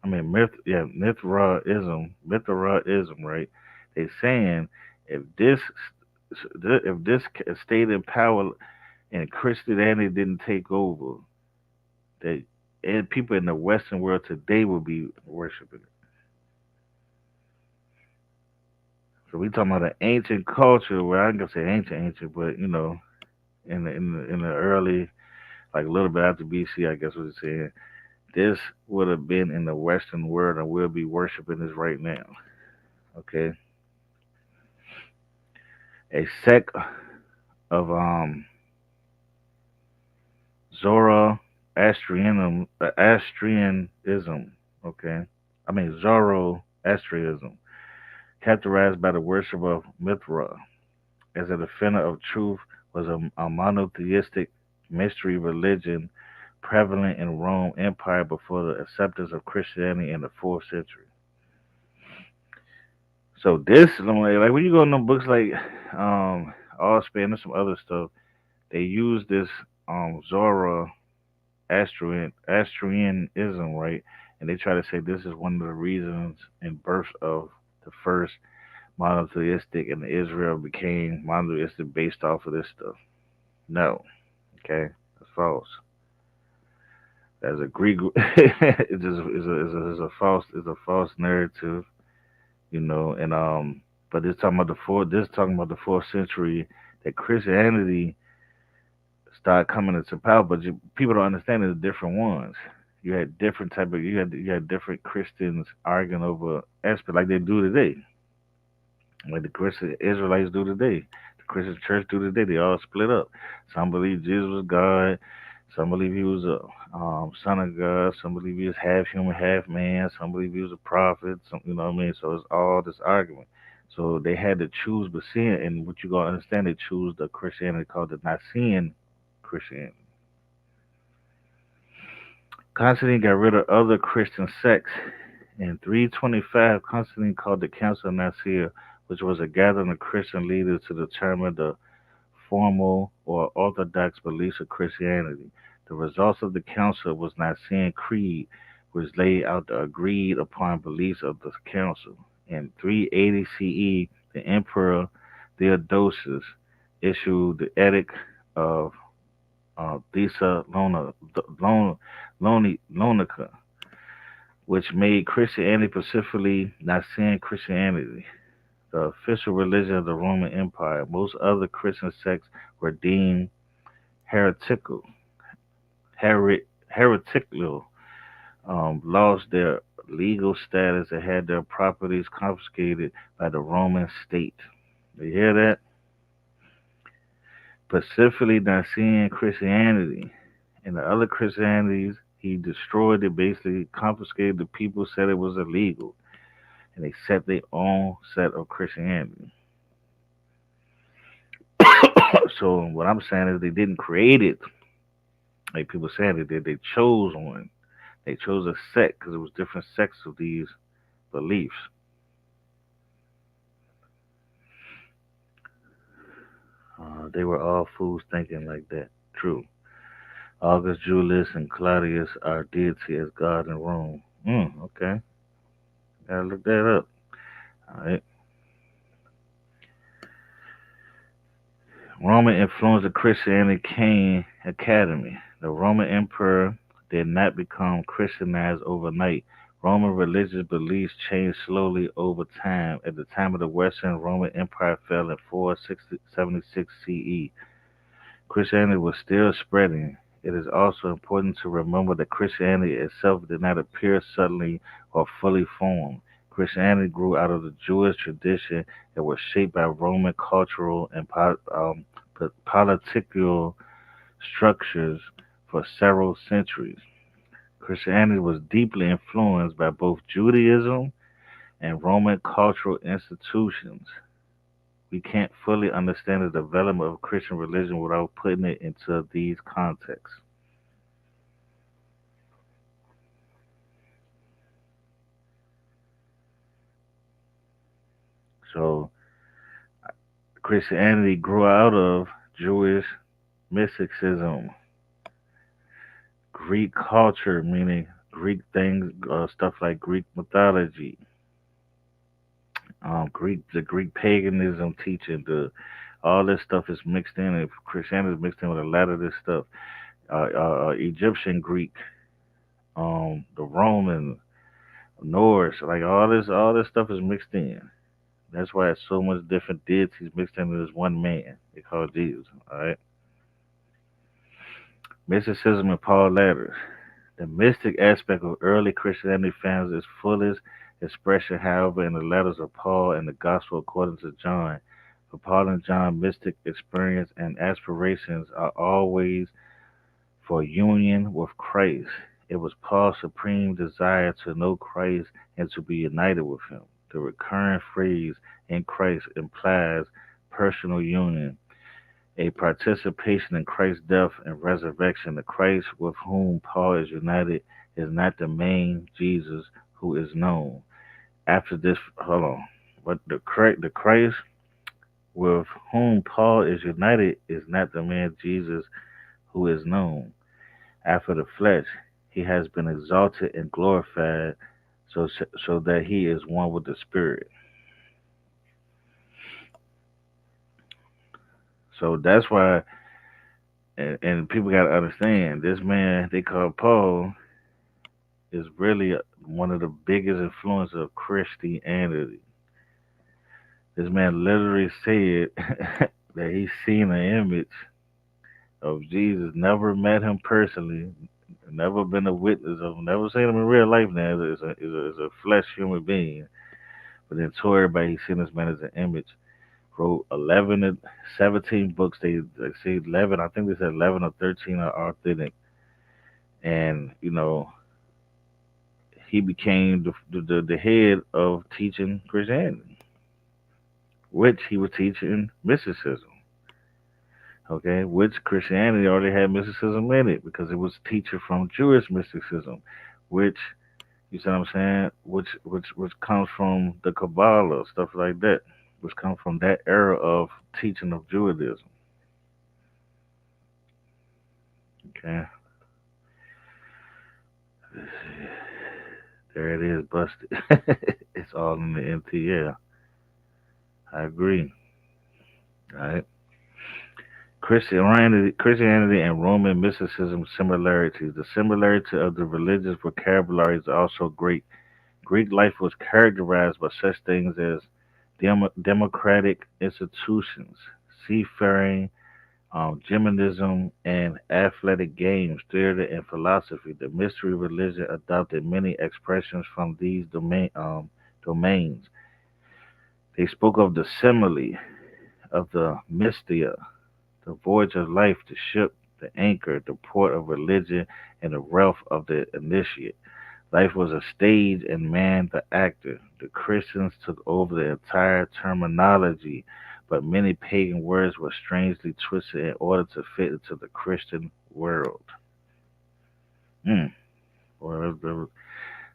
Mithraism, right? They're saying if this stayed in power and Christianity didn't take over, that and people in the Western world today will be worshiping it. So we talking about an ancient culture. Well, I ain't gonna say ancient, but in the early, like a little bit after BC, I guess what it's saying. This would have been in the Western world, and we'll be worshiping this right now. Okay, a sect of Zoroastrianism. Okay, I mean Zoroastrianism, characterized by the worship of Mithra as a defender of truth, was a monotheistic mystery religion prevalent in Rome Empire before the acceptance of Christianity in the fourth century. So this, like when you go in them books like Allspan and some other stuff, they use this Zoroastrianism, right? And they try to say this is one of the reasons in birth of the first monotheistic and Israel became monotheistic based off of this stuff. No, okay, that's false. That's a Greek. It's just it's a false narrative, and but it's talking about the fourth century that Christianity started coming into power, but people don't understand there's different ones. You had different type of you had different Christians arguing over aspect like they do today, like the Christian Israelites do today. The Christian church do today. They all split up. Some believe Jesus was God. Some believe he was a son of God. Some believe he was half human, half man. Some believe he was a prophet. Some, you know what I mean? So it's all this argument. So they had to choose between, and what you gotta understand, they choose the Christianity called the Nicene Christianity. Constantine got rid of other Christian sects. In 325, Constantine called the Council of Nicaea, which was a gathering of Christian leaders to determine the formal or orthodox beliefs of Christianity. The results of the council was Nicene Creed, which laid out the agreed upon beliefs of the council. In 380 CE, the Emperor Theodosius issued the Edict of Thessalonica, which made Christianity, specifically Nicene Christianity, the official religion of the Roman Empire. Most other Christian sects were deemed heretical, heretical, lost their legal status and had their properties confiscated by the Roman state. You hear that? Specifically, Nicene Christianity and the other Christianities, he destroyed it, basically confiscated the people, said it was illegal, and they set their own set of Christianity. So what I'm saying is they didn't create it like people saying they did. They chose one. They chose a sect because it was different sects of these beliefs. They were all fools thinking like that. True. August, Julius, and Claudius are deity as God in Rome. Okay. Gotta look that up. All right. Roman influence of Christianity came academy. The Roman emperor did not become Christianized overnight. Roman religious beliefs changed slowly over time. At the time of the Western Roman Empire fell in 476 CE, Christianity was still spreading. It is also important to remember that Christianity itself did not appear suddenly or fully formed. Christianity grew out of the Jewish tradition that was shaped by Roman cultural and political structures for several centuries. Christianity was deeply influenced by both Judaism and Roman cultural institutions. We can't fully understand the development of Christian religion without putting it into these contexts. So, Christianity grew out of Jewish mysticism, Greek culture, meaning Greek things, stuff like Greek mythology, the Greek paganism teaching, all this stuff is mixed in. And Christianity is mixed in with a lot of this stuff. Egyptian Greek, the Roman, Norse, like all this stuff is mixed in. That's why it's so much different deities mixed into this one man. They call Jesus. All right. Mysticism and Paul letters. The mystic aspect of early Christianity finds its fullest expression, however, in the letters of Paul and the Gospel according to John. For Paul and John, mystic experience and aspirations are always for union with Christ. It was Paul's supreme desire to know Christ and to be united with him. The recurring phrase in Christ implies personal union, a participation in Christ's death and resurrection. The Christ with whom Paul is united is not the main Jesus who is known. After this, hold on. But the Christ with whom Paul is united is not the man Jesus who is known. After the flesh, he has been exalted and glorified so that he is one with the Spirit. So that's why, and people got to understand, this man they call Paul is really one of the biggest influences of Christianity. This man literally said that he's seen an image of Jesus, never met him personally, never been a witness of him, never seen him in real life now as a flesh human being. But then told everybody he's seen this man as an image. Wrote 11 to 17 books. They say 11, I think they said 11 or 13 are authentic. And, he became the head of teaching Christianity, which he was teaching mysticism. Okay, which Christianity already had mysticism in it because it was teaching from Jewish mysticism, which you see what I'm saying, which comes from the Kabbalah, stuff like that, which comes from that era of teaching of Judaism. Okay, there it is, busted. It's all in the MTL. I agree. All right. Christianity and Roman mysticism similarities. The similarity of the religious vocabulary is also great. Greek life was characterized by such things as democratic institutions, seafaring, gymnasm and athletic games, theater and philosophy. The mystery religion adopted many expressions from these domains. They spoke of the simile, of the mystia, the voyage of life, the ship, the anchor, the port of religion, and the wealth of the initiate. Life was a stage and man the actor. The Christians took over the entire terminology, but many pagan words were strangely twisted in order to fit into the Christian world. Mm. Well,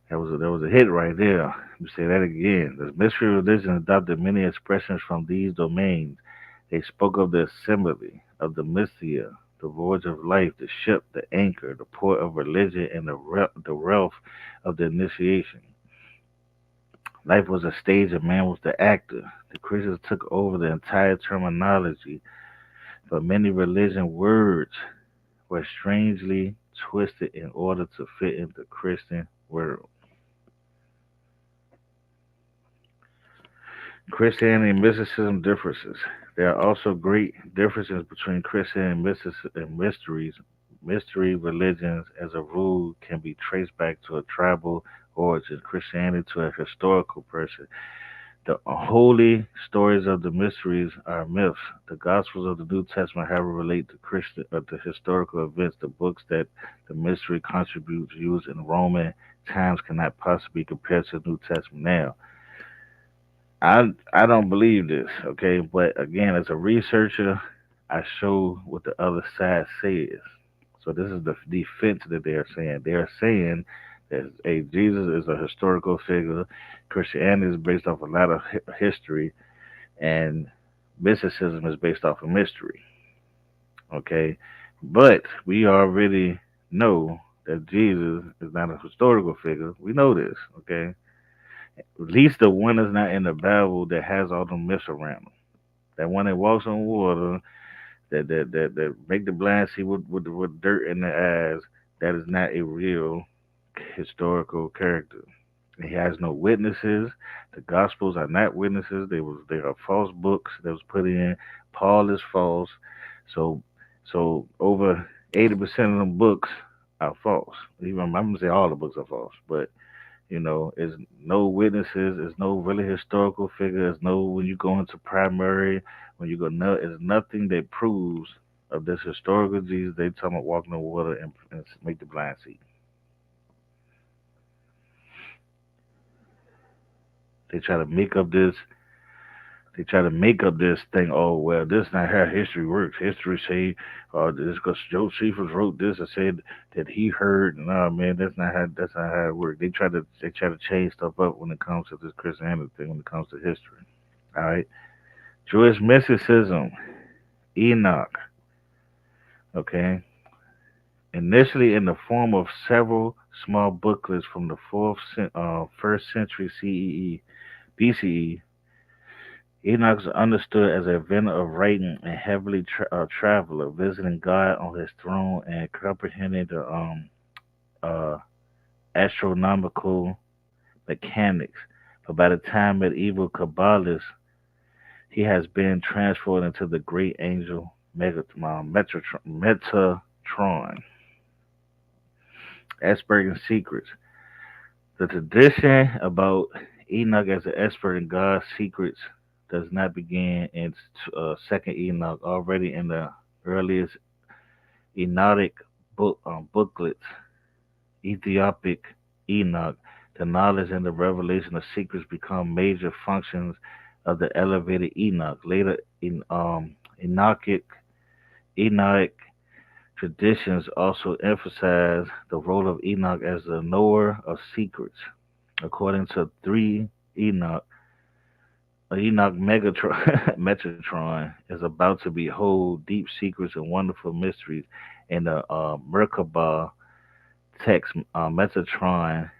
that was a hit right there. Let me say that again. The mystery religion adopted many expressions from these domains. They spoke of the assembly, of the mystia, the voyage of life, the ship, the anchor, the port of religion, and the wealth of the initiation. Life was a stage and man was the actor. The Christians took over the entire terminology, but many religion words were strangely twisted in order to fit in the Christian world. Christianity and mysticism differences. There are also great differences between Christian and mysteries. Mystery religions, as a rule, can be traced back to a tribal origin. Christianity to a historical person. The holy stories of the mysteries are myths. The Gospels of the New Testament, however, relate to to historical events. The books that the mystery contributes used in Roman times cannot possibly be compared to the New Testament now. I don't believe this, okay? But again, as a researcher, I show what the other side says. So this is the defense that they are saying. They are saying that Jesus is a historical figure. Christianity is based off a lot of history, and mysticism is based off of mystery. Okay, but we already know that Jesus is not a historical figure. We know this. Okay, at least the one that's not in the Bible that has all the myths around him. That one that walks on water, that make the blind see with dirt in their eyes. That is not a real historical character. He has no witnesses. The Gospels are not witnesses. They are false books that was put in. Paul is false. So over 80% of them books are false. Even I'm gonna say all the books are false, but is no witnesses, there's no really historical figure, there's no when you go into primary, when you go no, it's nothing that proves of this historical Jesus. They talking about walking on water and make the blind see. They try to make up this. They try to make up this thing. Oh well, this is not how history works. History say, this because Josephus wrote this and said that he heard. No, man, that's not how it works. They try to change stuff up when it comes to this Christianity thing. When it comes to history, all right. Jewish mysticism, Enoch. Okay, initially in the form of several small booklets from the first century BCE. Enoch is understood as a inventor of writing and heavily traveler, visiting God on his throne and comprehending the uh, astronomical mechanics. But by the time medieval Kabbalists, he has been transformed into the great angel Metatron. Expert in secrets. The tradition about Enoch as an expert in God's secrets does not begin in Second Enoch. Already in the earliest Enochic booklets, Ethiopic Enoch, the knowledge and the revelation of secrets become major functions of the elevated Enoch. Later, in Enochic traditions also emphasize the role of Enoch as the knower of secrets. According to 3 Enoch, Enoch Metatron is about to behold deep secrets and wonderful mysteries in the Merkabah text. Metatron,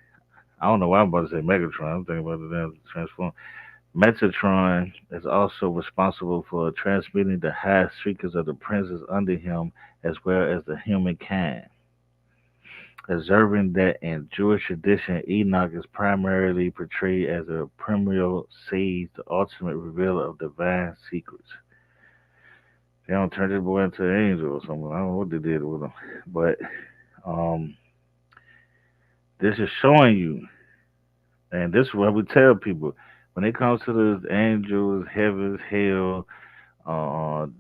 I don't know why I'm about to say Megatron. I'm thinking about the damn transform. Metatron is also responsible for transmitting the high secrets of the princes under him as well as the humankind. Observing that in Jewish tradition, Enoch is primarily portrayed as a primordial sage, the ultimate revealer of divine secrets. They don't turn this boy into an angel or something. I don't know what they did with him, but um, this is showing you, and this is what we tell people when it comes to the angels, heavens, hell,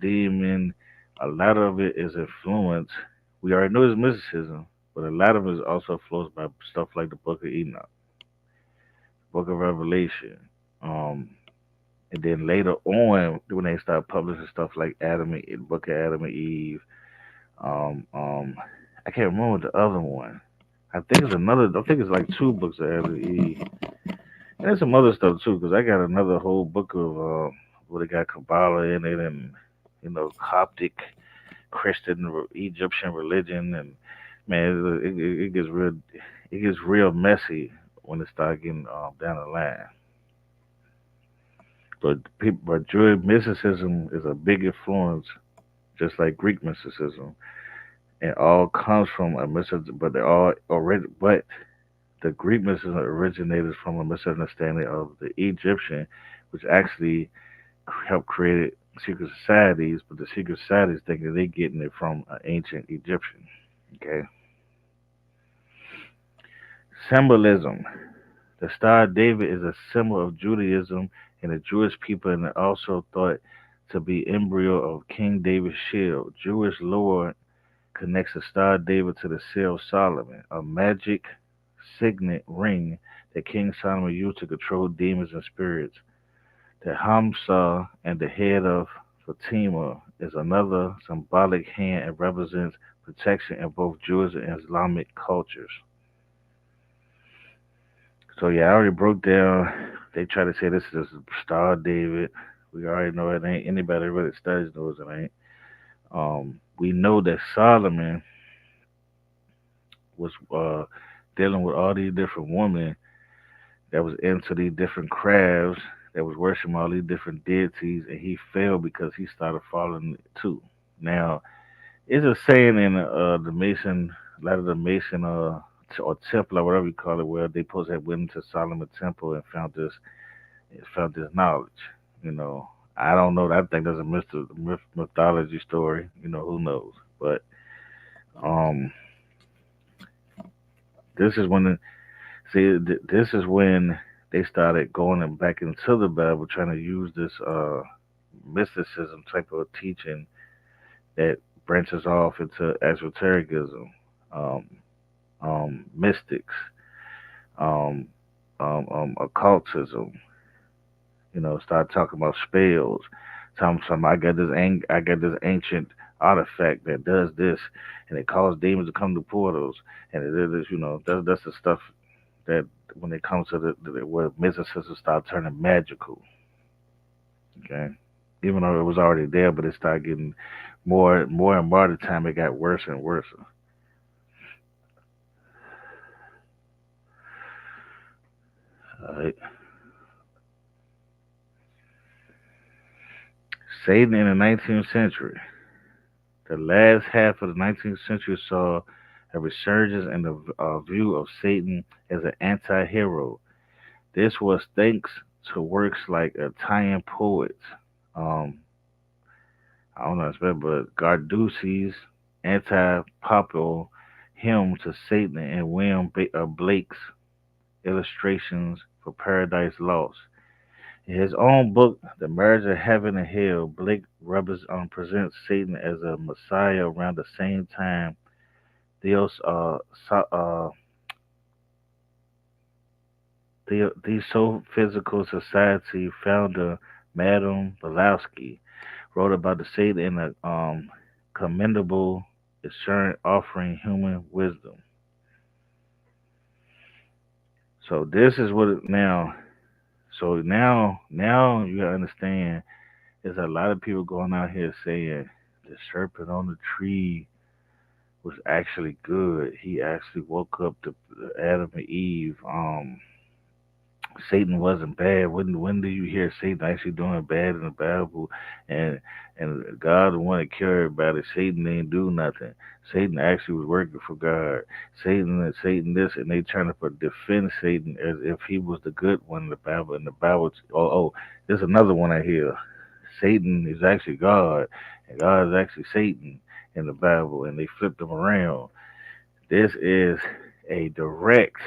demon. A lot of it is influenced. We already know it's mysticism, but a lot of it is also influenced by stuff like the Book of Enoch, Book of Revelation. Um, and then later on, when they start publishing stuff like Book of Adam and Eve, um, um, I can't remember the other one. I think it's another. I think it's like two books of Adam and Eve, and there's some other stuff too. Because I got another whole book of where they got Kabbalah in it, and Coptic Christian Egyptian religion, and man, it gets real messy when it starts getting down the line. But Jewish mysticism is a big influence, just like Greek mysticism. It all comes from a mysticism, but they're all already. But the Greek mysticism originated from a misunderstanding of the Egyptian, which actually helped create secret societies. But the secret societies think that they're getting it from an ancient Egyptian. Okay, symbolism. The Star of David is a symbol of Judaism and the Jewish people, and it also thought to be embryo of King David's shield. Jewish lore connects the Star of David to the seal of Solomon, a magic signet ring that King Solomon used to control demons and spirits. The Hamsa and the head of Fatima is another symbolic hand and represents protection in both Jewish and Islamic cultures. So yeah, I already broke down. They try to say this is the Star of David. We already know it ain't. Anybody that really studies knows it ain't. We know that Solomon was dealing with all these different women that was into these different crafts, that was worshiping all these different deities, and he failed because he started following it too. Now, it's a saying in the Mason, a lot of the Mason or temple or whatever you call it, where they supposed to have went into Solomon temple and found this knowledge. You know, I don't know. I think that's a mythology story. Who knows? But um, this is when this is when they started going back into the Bible, trying to use this mysticism type of teaching that branches off into esotericism, um, mystics, um, occultism. Start talking about spells. Some I got this ancient artifact that does this, and it calls demons to come to portals, and it is that's the stuff that when it comes to where mysticism start turning magical. Okay, even though it was already there, but it started getting more and more. The time it got worse and worse. All right. Satan in the 19th century. The last half of the 19th century saw a resurgence in the view of Satan as an anti hero. This was thanks to works like Italian poets, um, I don't know, but Garducci's anti papal hymn to Satan and Blake's illustrations for Paradise Lost. In his own book, The Marriage of Heaven and Hell, Blake presents Satan as a messiah around the same time. Theos, so, the Physical Society founder, Madame Blavatsky, wrote about the Satan in a commendable assurance offering human wisdom. So this is what it, now. So now you gotta understand. There's a lot of people going out here saying the serpent on the tree was actually good. He actually woke up to Adam and Eve. Satan wasn't bad. When do you hear Satan actually doing bad in the Bible? And God the one that cared about it. Satan didn't do nothing. Satan actually was working for God. Satan this, and they trying to defend Satan as if he was the good one in the Bible. And the Bible, there's another one I hear. Satan is actually God, and God is actually Satan in the Bible, and they flipped them around. This is a direct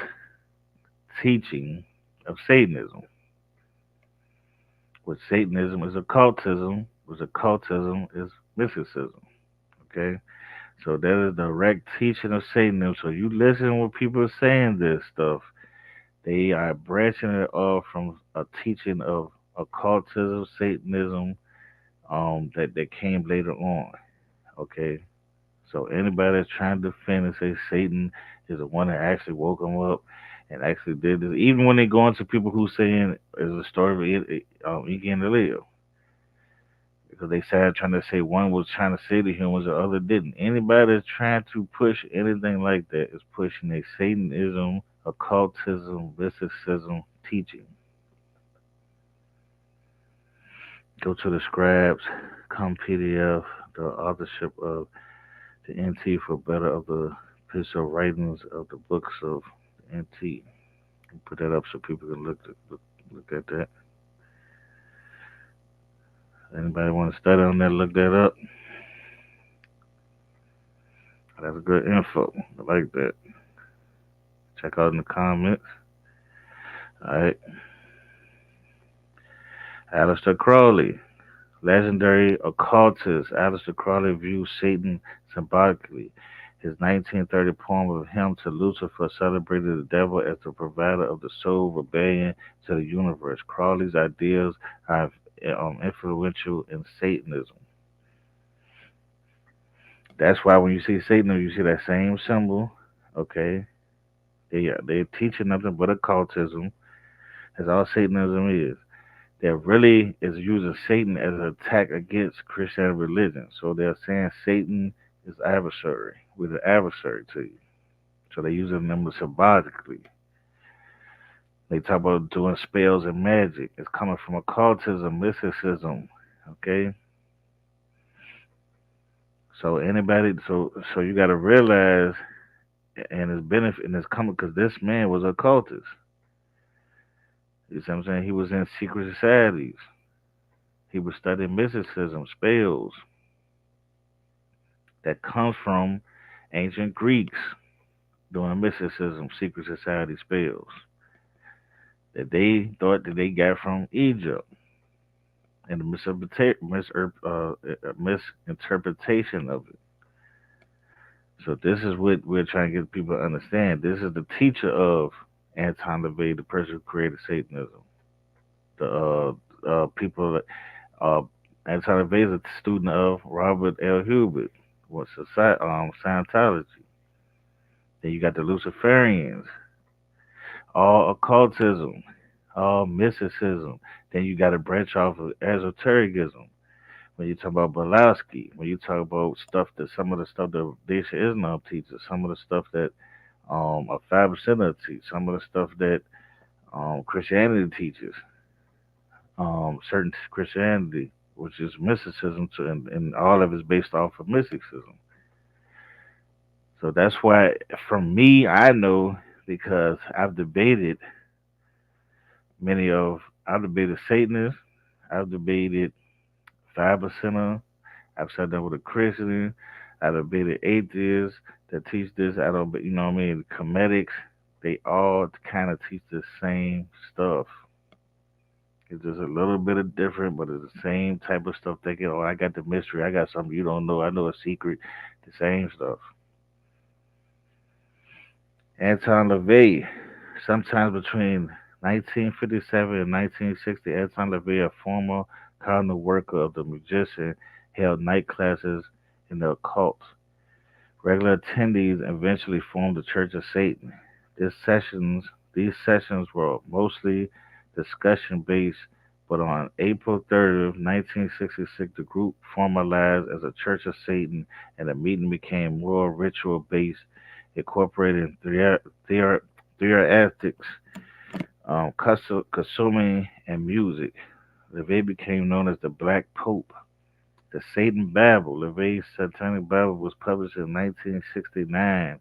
teaching of Satanism. What Satanism is occultism, what occultism is mysticism. Okay? So that is direct teaching of Satanism. So you listen when people are saying this stuff, they are branching it off from a teaching of occultism, Satanism, that came later on. Okay? So anybody that's trying to defend and say Satan is the one that actually woke them up and actually did this, even when they go into people who saying it's a story of Iggy and the Leo, because they started trying to say one was trying to say the humans, the other didn't. Anybody that's trying to push anything like that is pushing a Satanism, occultism, mysticism teaching. Go to the Scribes, come PDF, the authorship of the NT for better of the official writings of the books of the NT. Put that up so people can look at that. Anybody want to study on that? Look that up. That's good info. I like that. Check out in the comments. All right. Aleister Crowley, legendary occultist. Aleister Crowley views Satan symbolically. His 1930 poem of Hymn to Lucifer celebrated the devil as the provider of the soul rebellion to the universe. Crowley's ideas are influential in Satanism. That's why when you see Satanism, you see that same symbol. Okay, they're teaching nothing but occultism. That's all Satanism is. That really is using Satan as an attack against Christian religion. So they're saying Satan is adversary. We're the adversary to you. So they're using them symbolically. They talk about doing spells and magic. It's coming from occultism, mysticism. Okay? So so you gotta realize, and it's benefit, and it's coming because this man was a occultist. You see what I'm saying? He was in secret societies. He was studying mysticism, spells that comes from ancient Greeks doing mysticism, secret society spells that they thought that they got from Egypt, and the misinterpretation of it. So this is what we're trying to get people to understand. This is the teacher of Anton LaVey, the person who created Satanism. The people that Anton LaVey is a student of Robert L. Hubert, what's Scientology. Then you got the Luciferians, all occultism, all mysticism. Then you got to branch off of esotericism. When you talk about Blavatsky, when you talk about stuff that some of the stuff that Desha Islam teaches, some of the stuff that a 5% teach, some of the stuff that Christianity teaches, certain Christianity, which is mysticism, and all of it is based off of mysticism. So that's why, from me, I know because I've debated Satanists, I've debated 5%. I've sat down with a Christian. I've debated atheists that teach this. I don't, you know what I mean? Comedics, they all kind of teach the same stuff. It's just a little bit of different, but it's the same type of stuff. They get, oh, I got the mystery. I got something you don't know. I know a secret. The same stuff. Anton LaVey, sometimes between 1957 and 1960, Anton LaVey, a former cardinal worker of the magician, held night classes in the occult. Regular attendees eventually formed the Church of Satan. These sessions were mostly discussion based, but on April 30th, 1966, the group formalized as a Church of Satan, and the meeting became more ritual based, incorporating theatrics, costuming, and music. LaVey became known as the Black Pope. The Satan Bible, LaVey's Satanic Bible, was published in 1969,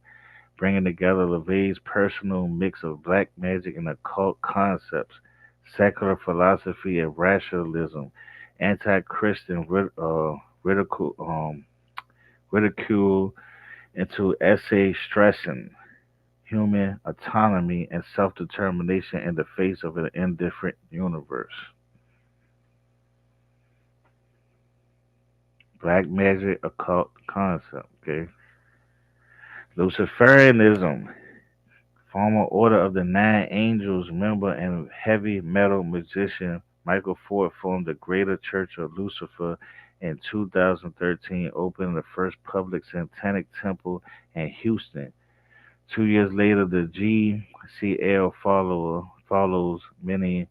bringing together LaVey's personal mix of black magic and occult concepts, secular philosophy, and rationalism. anti-Christian ridicule into essay stressing human autonomy and self-determination in the face of an indifferent universe. Black magic occult concept. Okay, Luciferianism, former Order of the Nine Angels member and heavy metal musician Michael Ford formed the Greater Church of Lucifer in 2013, opening the first public satanic temple in Houston. 2 years later, the GCL follows many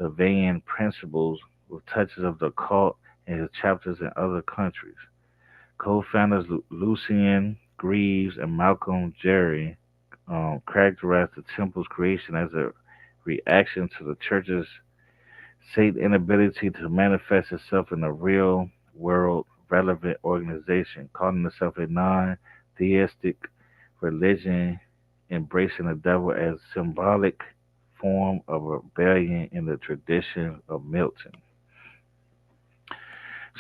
Levian principles with touches of the occult in his chapters in other countries. Co-founders Lucian Greaves and Malcolm Jerry characterized the temple's creation as a reaction to the church's Satan's inability to manifest itself in a real world relevant organization, calling itself a non theistic religion, embracing the devil as symbolic form of rebellion in the tradition of Milton.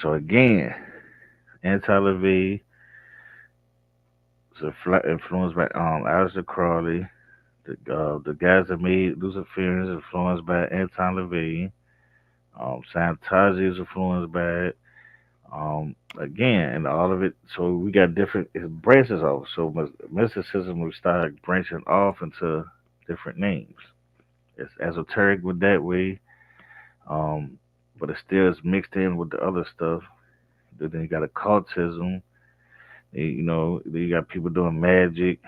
So again, anti-Levy is influenced by Aleister Crowley. The guys that made Luciferians influenced by Anton LaVey. Scientology is influenced by it. Again, and all of it. So we got different it branches off. So mysticism we started branching off into different names. It's esoteric with that way, um, but it still is mixed in with the other stuff. Then you got occultism. Then you got people doing magic.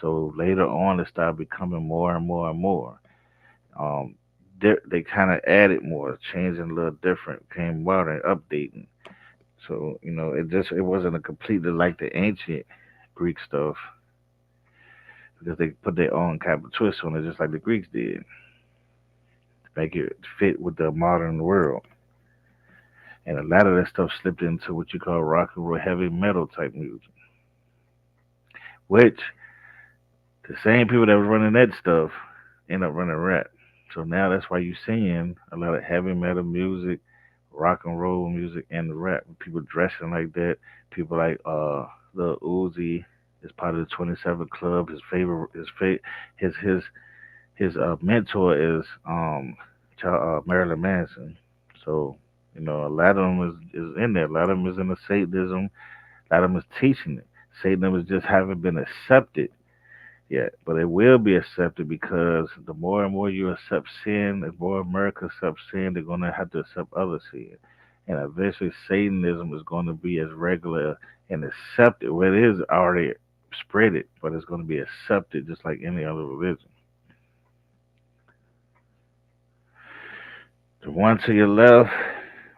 So later on, it started becoming more and more and more. Um, they kind of added more, changing a little different, came modern, updating. So it wasn't a completely like the ancient Greek stuff because they put their own kind of twist on it, just like the Greeks did, to make it fit with the modern world. And a lot of that stuff slipped into what you call rock and roll, heavy metal type music, which the same people that was running that stuff end up running rap. So now that's why you're seeing a lot of heavy metal music, rock and roll music, and the rap. People dressing like that. People like Lil Uzi is part of the 27 Club. His mentor is Marilyn Manson. So a lot of them is in there. A lot of them is in the Satanism. A lot of them is teaching it. Satanism is just haven't been accepted yet, but it will be accepted because the more and more you accept sin, the more America accepts sin, they're going to have to accept other sin. And eventually, Satanism is going to be as regular and accepted. Well, it is already spread it, but it's going to be accepted just like any other religion. The one to your left,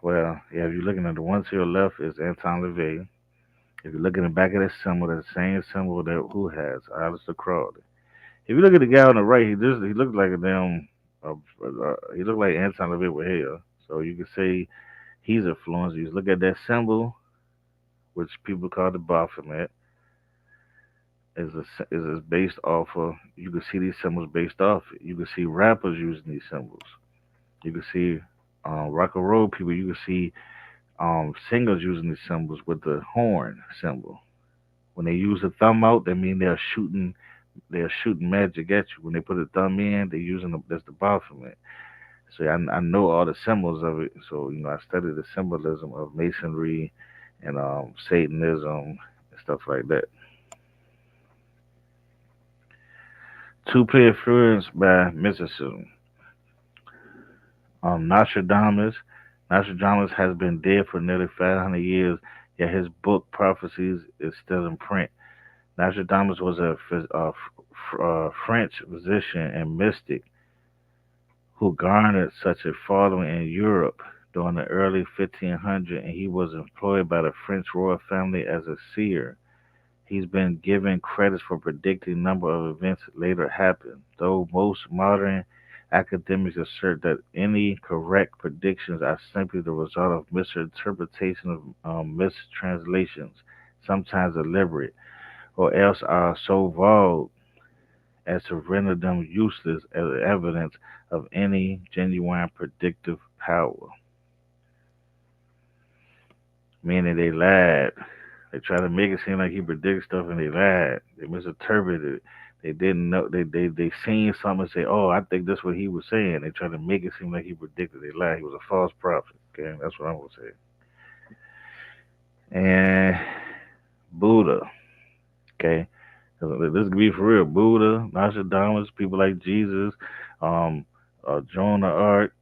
well, yeah, if you're looking at the one to your left is Anton LaVey. If you look in the back of that symbol, that's the same symbol that who has, Aleister Crowley. If you look at the guy on the right, he looks like a damn. He looked like Anton LaVey with hair. So you can say he's influenced. You look at that symbol, which people call the Baphomet, is based off of. You can see these symbols based off it. You can see rappers using these symbols. You can see rock and roll people. You can see singers using these symbols with the horn symbol. When they use the thumb out, that means they're shooting magic at you. When they put a thumb in, they're using that's the Baphomet. So I know all the symbols of it. So I study the symbolism of masonry and Satanism and stuff like that. Two-player influence by mysticism. Nostradamus. Nostradamus has been dead for nearly 500 years, yet his book Prophecies is still in print. Nostradamus was a French physician and mystic who garnered such a following in Europe during the early 1500s, and he was employed by the French royal family as a seer. He's been given credits for predicting a number of events that later happened, though most modern academics assert that any correct predictions are simply the result of misinterpretation of mistranslations, sometimes deliberate, or else are so vague as to render them useless as evidence of any genuine predictive power. meaning they lied. They try to make it seem like he predicted stuff and they lied. They misinterpreted it. They didn't know. They seen something and say, "Oh, I think that's what he was saying." They try to make it seem like he predicted. They lied. He was a false prophet. Okay, that's what I'm gonna say. And Buddha. Okay, this could be for real. Buddha, Nostradamus, people like Jesus, um, Joan of Arc.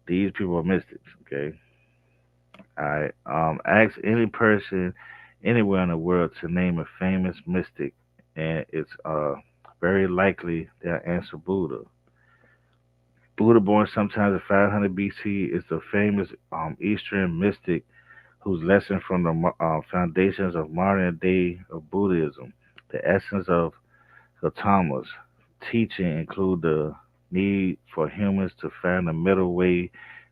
These people are mystics. Okay, I ask any person anywhere in the world to name a famous mystic, and it's very likely they'll answer Buddha. Buddha, born sometime in 500 BC, is the famous Eastern mystic whose lesson from the foundations of modern day of Buddhism, the essence of Gautama's teaching include the need for humans to find a middle way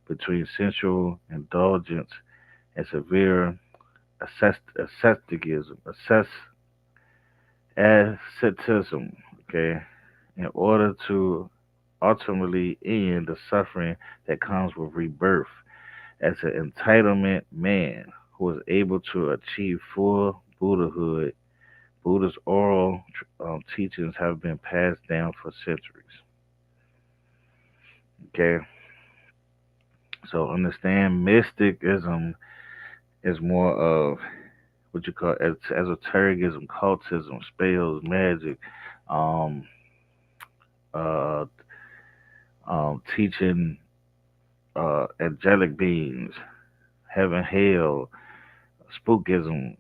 between sensual indulgence and severe asceticism, asceticism, okay, in order to ultimately end the suffering that comes with rebirth as an entitlement man who is able to achieve full Buddhahood. Buddha's oral teachings have been passed down for centuries. Okay, so understand mysticism is more of what you call esotericism, cultism, spells, magic, um, uh, teaching angelic beings, heaven, hell, spookism.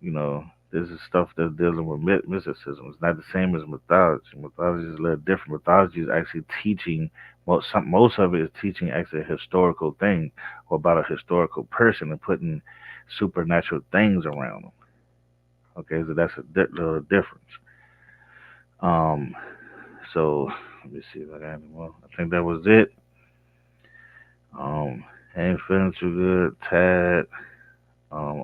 This is stuff that's dealing with mysticism. It's not the same as mythology. Mythology is a little different. Mythology is actually teaching. Most of it is teaching actually a historical thing or about a historical person and putting supernatural things around them. Okay, so that's a little difference. Um, so let me see if I got any more. I think that was it. Um, ain't feeling too good. Tired. I'm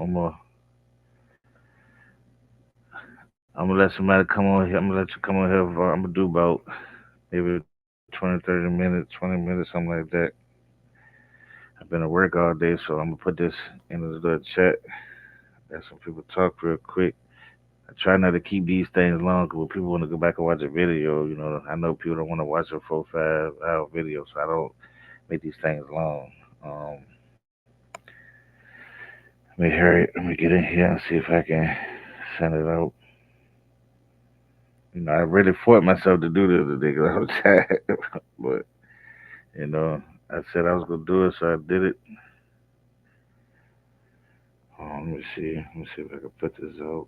gonna let somebody come on here. I'm gonna let you come on here. I'm gonna do about maybe 20, 30 minutes, 20 minutes, something like that. I've been at work all day, so I'm gonna put this in the little chat. Let some people talk real quick. I try not to keep these things long because when people want to go back and watch a video, I know people don't want to watch a 4, 5 hour video, so I don't make these things long. Um, Let me hurry. Let me get in here and see if I can send it out. I really fought myself to do this today because I was tired. But, I said I was going to do it, so I did it. Let me see. Let me see if I can put this out.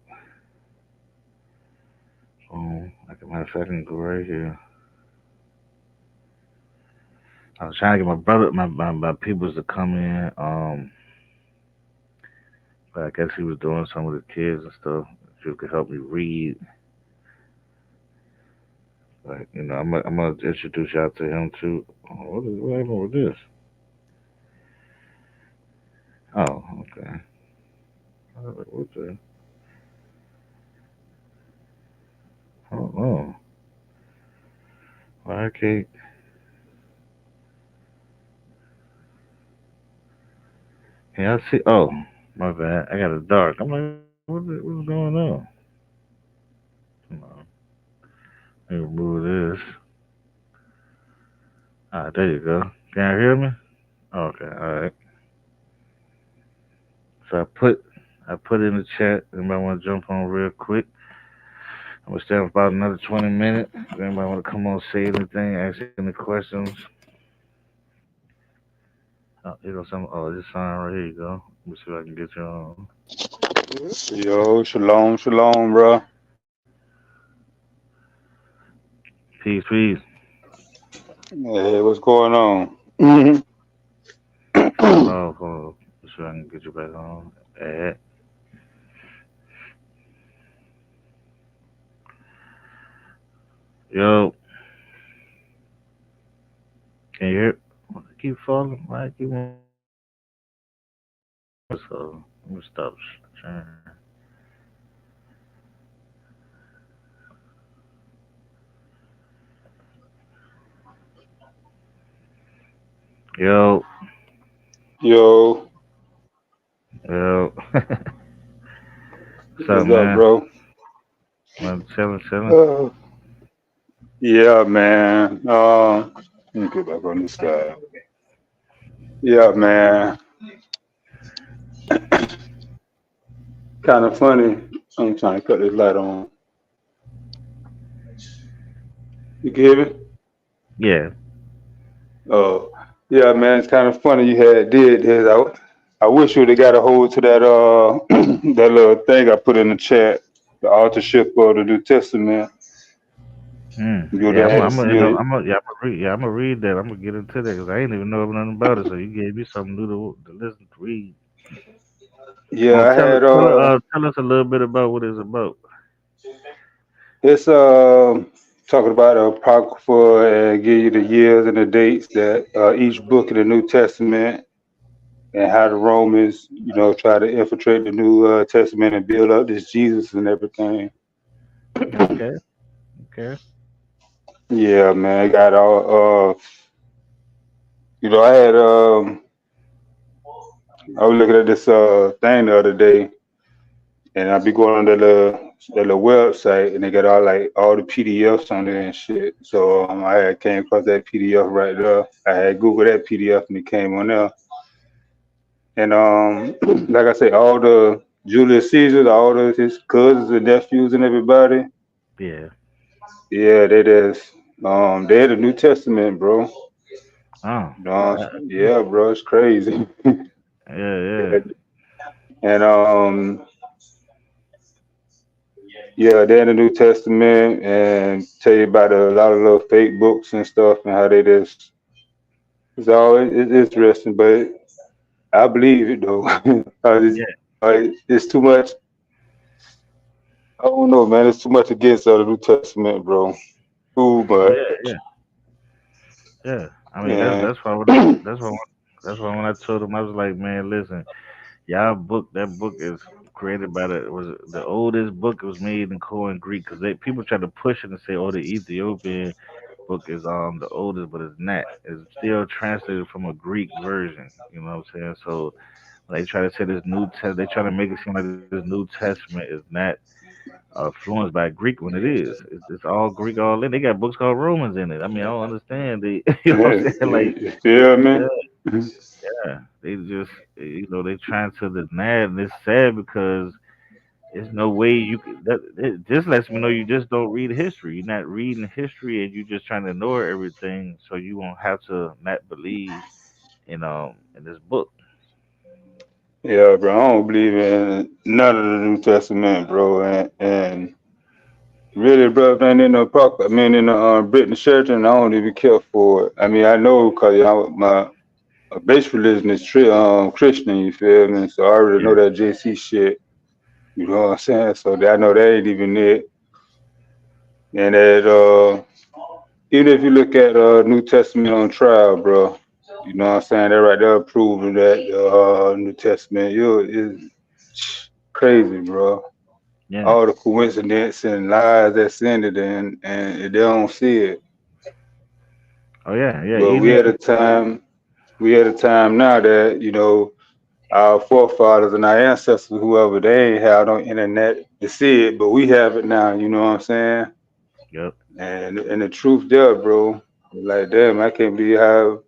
Matter of fact, I can go right here. I was trying to get my brother, my peoples to come in. But I guess he was doing some with his kids and stuff. If you could help me read. Like, I'm gonna introduce y'all to him too. What happened with this? Oh, okay. What the? Oh, why I can't? Can y'all see? Oh, my bad. I got it dark. I'm like, what's going on? Come on. Let me remove this. There you go. Can you hear me? Okay, all right. So I put in the chat. Anybody want to jump on real quick? I'm gonna stay for about another 20 minutes. If anybody want to come on, say anything, ask any questions. Oh, here goes some. Oh, this sign right here. You go. Let me see if I can get you on. Yo, shalom, shalom, bro. Peace, peace. Hey, what's going on? Mhm. Coming off. Let's see if I can get you back on. Add. Yo, can you hear? I keep falling. Why I keep on? So let me stop sharing. Yo, Yo, yo. So What's up, man, bro? I'm chilling, chilling. Uh, yeah, man. Let me get back on this guy. Yeah, man. Kind of funny. I'm trying to cut this light on. You can hear me? Yeah, Oh, yeah, man. It's kind of funny you had did this. I wish you would have got a hold to that that little thing I put in the chat, the authorship of the New Testament. You would yeah. have asked you. I'm gonna read that. I'm gonna get into that because I ain't even know nothing about it. So you gave me something new to listen to read. Yeah, I had Tell us a little bit about what it's about. it's talking about the Apocrypha and give you the years and the dates that each book in the New Testament and how the Romans, try to infiltrate the New Testament and build up this Jesus and everything. Okay, okay. Yeah, man, I got all. I had I was looking at this thing the other day, and I be going on the website, and they got all the PDFs on there and shit. So I had came across that PDF right there. I had Googled that PDF, and it came on there. And like I say, all the Julius Caesars, all of his cousins and nephews and everybody, Yeah. yeah, they're the New Testament, bro. Oh, Yeah, bro, it's crazy. yeah, yeah, Yeah. And yeah, they're in the New Testament and tell you about a lot of little fake books and stuff and how they just it's always it's interesting, but I believe it though. yeah, It's too much. I don't know, man. It's too much against the New Testament, bro. Too yeah, much. yeah, yeah. I mean, And that's why that's why when I told him, I was like, man, listen, y'all book that book is created by the oldest book. It was made in Koine Greek because they people try to push it and say, oh, the Ethiopian book is the oldest, but it's not. It's still translated from a Greek version. You know what I'm saying? So when they try to say this they try to make it seem like this New Testament is not influenced by Greek when it is. It's all Greek all in. They got books called Romans in it. I mean, I don't understand. They, you know what I'm saying? Like, you feel yeah, me? yeah. They just, they trying to deny it, and it's sad because there's no way you could. It just lets me know you just don't read history. You're not reading history, and you're just trying to ignore everything, so you won't have to not believe in this book. Yeah, bro. I don't believe in none of the New Testament, bro. And really, bro, man, in the I mean, in the Britain church, and I don't even care for it. I mean, I know because my base religion is Christian. You feel me? So I already know Yeah, that JC shit. You know what I'm saying? So I know that ain't even it. And that even if you look at New Testament on trial, bro, you know what I'm saying? They're right there proving that New Testament is crazy, bro. yeah. All the coincidence and lies that's in it, and they don't see it. Oh yeah, yeah. But Even if we at a time now that our forefathers and our ancestors, whoever, they ain't have no internet to see it, but we have it now. You know what I'm saying? yep, And the truth there, bro. Like, damn, I can't believe how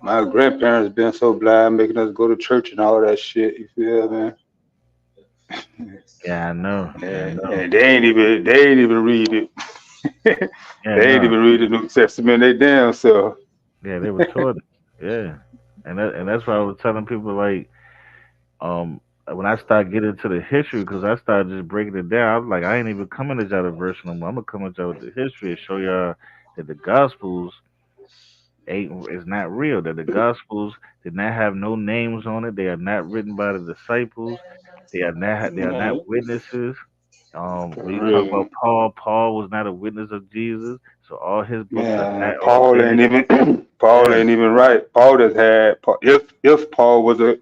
my grandparents been so blind, making us go to church and all that shit. You feel me? yeah, I know, yeah, I know, And they ain't even read it. yeah, They ain't no, even read the New Testament. They damn self. yeah. They were taught it, yeah, and that's why I was telling people like, when I started getting into the history, because I started just breaking it down, I was like, I ain't even coming to y'all the verse no more. I'm gonna come at y'all with the history and show y'all that the Gospels ain't is not real. That the Gospels did not have no names on it. They are not written by the disciples. They are not Man, witnesses. for When you talk real. about Paul, Paul was not a witness of Jesus, so all his books are Man, not Paul ain't authentic. even Paul Yeah, ain't even right. Paul just had if Paul was a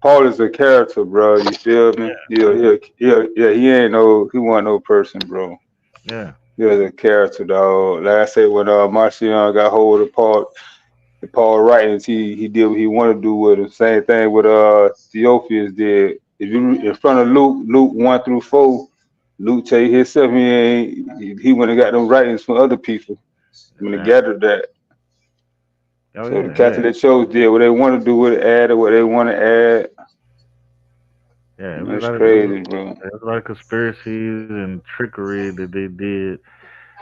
Paul is a character, bro. You feel me? Yeah. He ain't no he wasn't no person, bro. yeah, He was a character, dog. Like I said, when Marcion got hold of Paul writings, he did what he wanted to do with him. Same thing with Theophilus did. If you in front of Luke 1 through 4, Luke tell you himself he went and got them writings from other people when he Exactly. gathered that. Oh So the yeah, yeah, Catholic Church did what they want to do with it, add what they want to add. yeah. It was a That's lot of crazy, bro. there was a lot of conspiracies and trickery that they did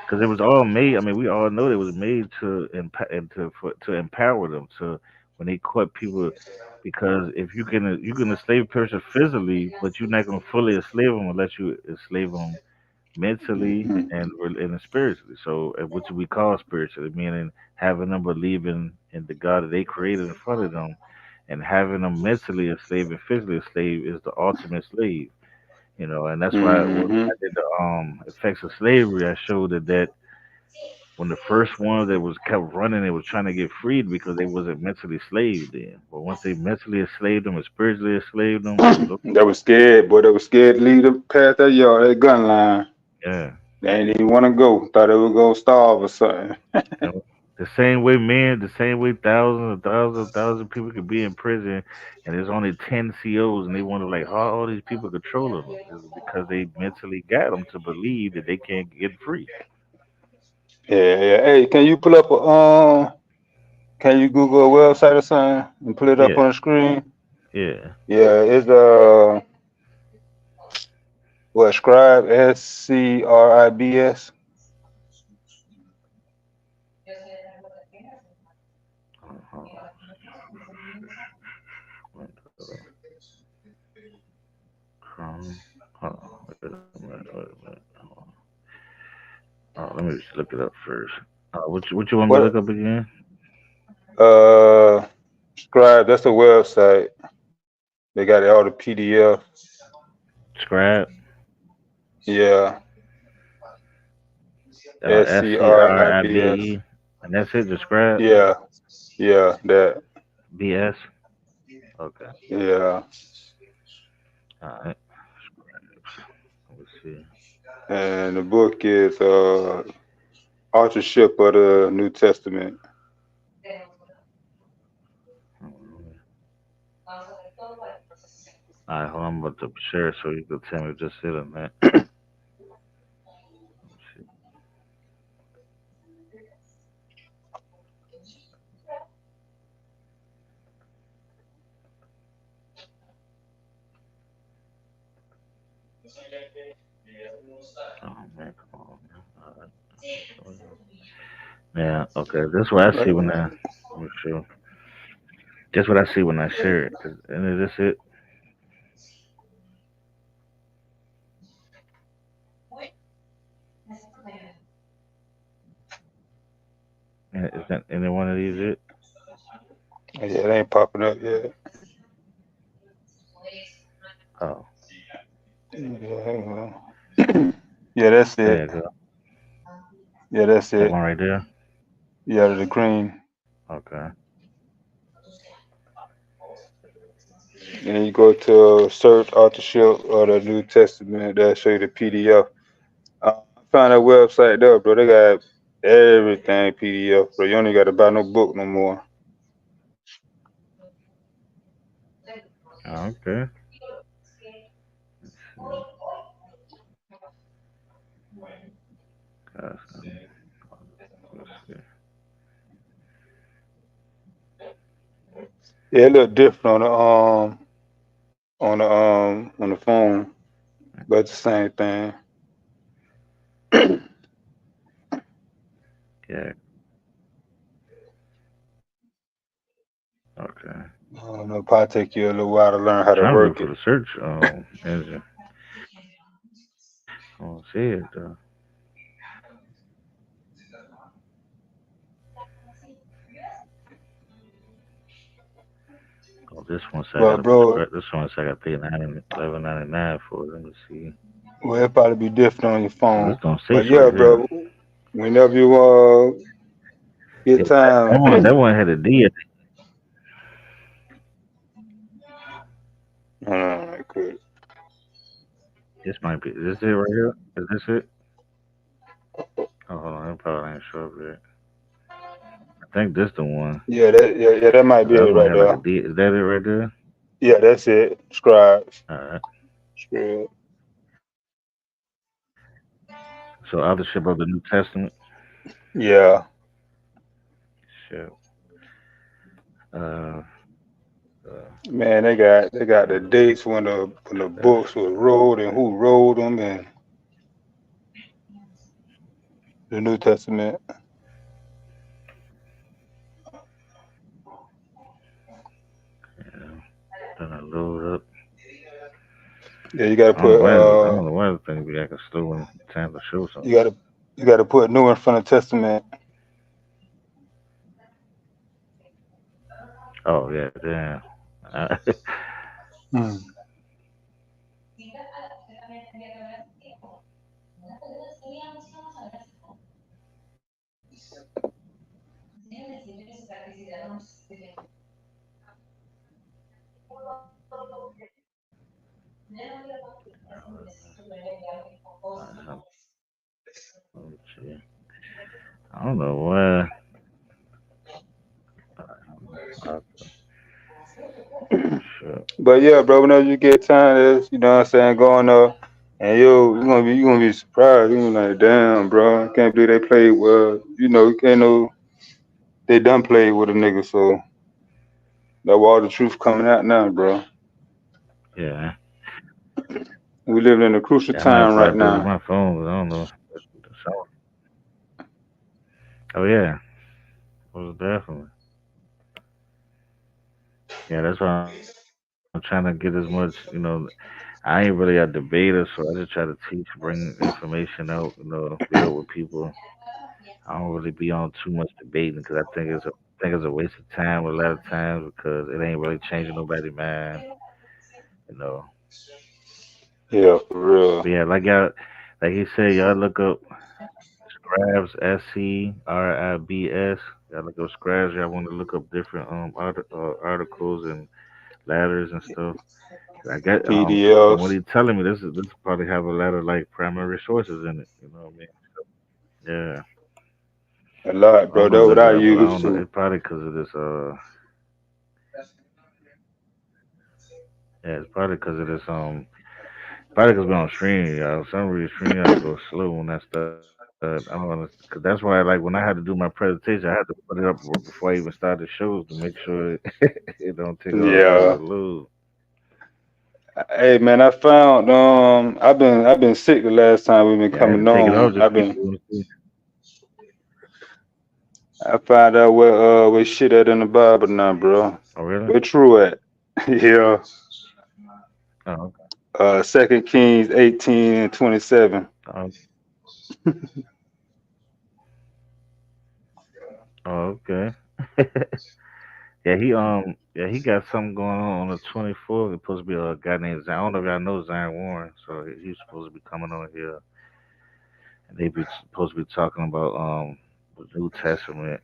because it was all made. I mean, we all know it was made to to empower them to when they caught people. Because if you can enslave a person physically, but you're not gonna fully enslave them unless you enslave them mentally Hmm. and spiritually. So, which we call spiritually, meaning having them believing in the God that they created in front of them, and having them mentally enslaved and physically enslaved is the ultimate slave. You know, and that's why when Hmm. I did the effects of slavery, I showed that when the first one that was kept running, they was trying to get freed because they wasn't mentally enslaved then. But once they mentally enslaved them and spiritually enslaved them, look, They was scared, boy. They was scared to leave the past that yard, that gun line. yeah. They ain't even want to go. Thought they would go starve or something. You know, the same way men, the same way thousands of people could be in prison, and there's only 10 COs, and they wonder like how all these people controlling them. It's because they mentally got them to believe that they can't get free. Yeah, yeah. Hey, can you pull up a Can you Google a website or something and pull it up Yeah, on the screen? yeah. Yeah, it's what Scribe Scribs. Hold on. Chrome. Hold on. Wait a minute. Wait a minute. Hold on. Let me just look it up first. What you want me to look What up again? Scribe? That's a website. They got all the PDF. Scribe. Yeah, S C R I B Scribs. E, and that's it. The Scribe. Yeah, yeah, that. BS. Okay. Yeah, All right. Let me see. and the book is Authorship of the New Testament. All right, hold on. I'm about to share it so you can tell me just it on that. Let's see. Oh man, come on. Man. All right. Yeah. Okay. That's what I see when I. Let me show. That's what I see when I share it. And is this it? Is that any one of these it? Yeah, it ain't popping up yet. Oh, Yeah, hang on. Yeah, that's there it. you go. Yeah, that's That it. one right there. Yeah, the green. Okay. And then you go to search authorship of the New Testament. That'll show you the PDF. I found that website there, bro. They got everything PDF, bro. You only got to buy no book no more. Okay. Let's see. Let's see. Yeah, it look different on the phone, but it's the same thing. Yeah. Okay. I don't know, probably take you a little while to learn how to Trying to look work for it. the search engine. I don't see it though. Oh, this one said I But got to bro, subscribe. This one said I got to pay 11.99 for it. Let me see. well, it'll probably be different on your Oh, phone. this don't say But so yeah, right here. bro, whenever you get Yeah, that time, one. That one had a D. hold on, right quick. This might be. Is this it right here? Is this it? Oh, hold on. It probably ain't show up yet. I think this the one. Yeah, that might The be other it one right had like a there. D. Is that it right there? Yeah, that's it. Scribes. All right. Scribes. So authorship of the New Testament. Yeah. Shit. Uh, Man, they got the uh, dates when the that's books was wrote and who wrote them and the New Testament. yeah. Then I load up. Yeah, you gotta I don't know put why. I don't know why the thing be acting slow when it's time to show you something. gotta you gotta put new in front of testament. Oh yeah, damn. I, Mm. I don't know why. I, shit. But yeah, bro, whenever you get time, you know what I'm saying, going up, and you gonna be surprised. You gonna be like, damn, bro, I can't believe they played well. You can't know they done played with a nigga, so that's why all the truth coming out now, bro. Yeah. We living in a crucial Yeah, I might have time right probably do it with now. my phone, but I don't know. So, oh yeah, most definitely. Yeah, that's why I'm trying to get as much. I ain't really a debater, so I just try to teach, bring information out, build with people. I don't really be on too much debating because I think it's a waste of time a lot of times because it ain't really changing nobody's mind, you know. Yeah, for But real. yeah, like he said, y'all look up Scribes, SCRIBS. Y'all look up Scribes. Y'all want to look up different articles and ladders and stuff. I get from what PDFs, he's telling me, this probably have a lot of like primary sources in it. You know what I mean? Yeah. a lot, I bro. don't know That's if what that's I but I use don't know. too. It's probably because of this. Yeah, it's probably because of this. Probably because we're on stream, y'all. For some reason, stream y'all go slow when I start. I don't understand. Cause that's why, like, when I had to do my presentation, I had to put it up before I even started the shows to make sure it don't take all forever to Yeah. load. Hey man, I found I've been sick the last time we've been Yeah, I had to coming take it off on. just to keep doing it. I found out where shit at in the Bible now, bro. Oh, really? Where true at? Yeah. Oh, Second Kings 18 and 27. oh, oh, okay. Yeah, he got something going on the 24th. It's supposed to be a guy named Zion. I don't know if y'all know Zion Warren. So he's supposed to be coming on here, and they be supposed to be talking about the New Testament.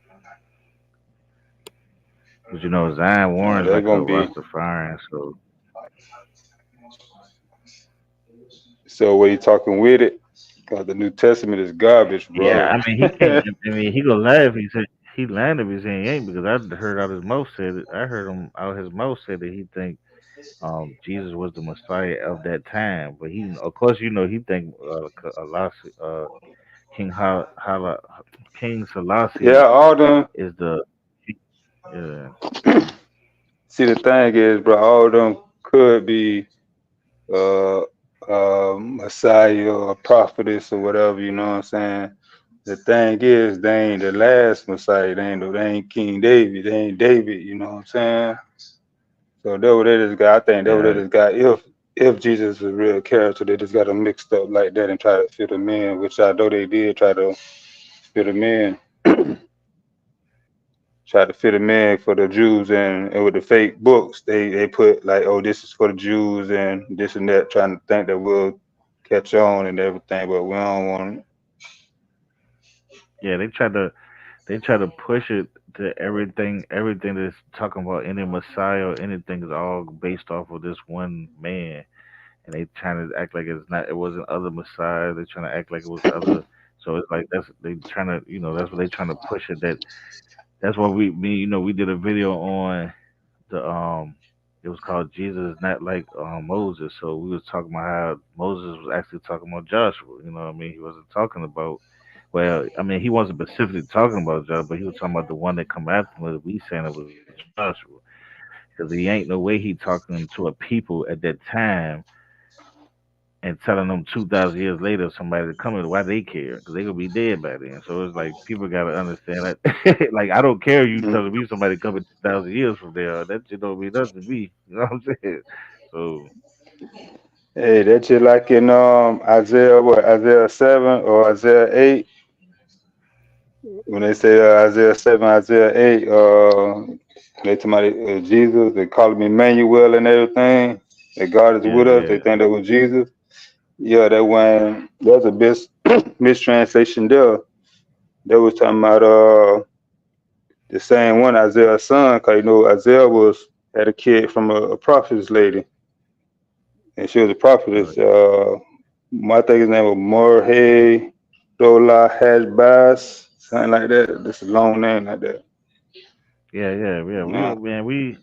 But you know, Zion Warren's They're like a gonna be. Rastafarian, so So what you talking with it? Cause the New Testament is garbage, yeah. bro. I mean, he can't. I mean, he gonna lie if he said he lying if he saying he ain't because I heard out his mouth said it. I heard him out his mouth said that he think Jesus was the Messiah of that time. But he, of course, he think Allah, King King Yeah, Selassie all them. is the yeah. See, the thing is, bro, all of them could be uh, Messiah or prophetess or whatever. You know what I'm saying? The thing is, they ain't the last Messiah. They ain't King David. They ain't David. You know what I'm saying? So that what they just got. I think that what they Yeah, just got. If Jesus was a real character, they just got him mixed up like that and try to fit him in, which I know they did try to fit him in. Try to fit him in for the Jews and with the fake books, they put like, oh, this is for the Jews and this and that, trying to think that we'll catch on and everything, but we don't want yeah. They try to push it to everything that's talking about any Messiah or anything is all based off of this one man, and they trying to act like it wasn't other Messiahs. They trying to act like it was other. So it's like they trying to that's what they trying to push it. That's why we did a video on the It was called Jesus is not like Moses. So we was talking about how Moses was actually talking about Joshua. You know what I mean? He wasn't talking about. Well, I mean, he wasn't specifically talking about Joshua, but he was talking about the one that come after him. We saying it was Joshua, because he ain't no way he talking to a people at that time and telling them 2,000 years later somebody to come in, why they care? Because they gonna be dead by then. So it's like people gotta understand that. Like I don't care you telling me somebody coming 2,000 years from there. That shit don't mean nothing to me. You know what I'm saying? So Hey, that shit like in Isaiah what, Isaiah 7 or Isaiah 8, when they say Isaiah 7, Isaiah 8, they talking about Jesus, they call him Emmanuel and everything. That God is yeah, with us. They yeah, think that was Jesus. Yeah, that when there's a mistranslation there. They was talking about the same one, Isaiah's son, cause you know Isaiah was had a kid from a prophetess lady, and she was a prophetess. I think his name was Morhe Dola Hashbaz, something like that. This is a long name like that. yeah. We Uh, man, we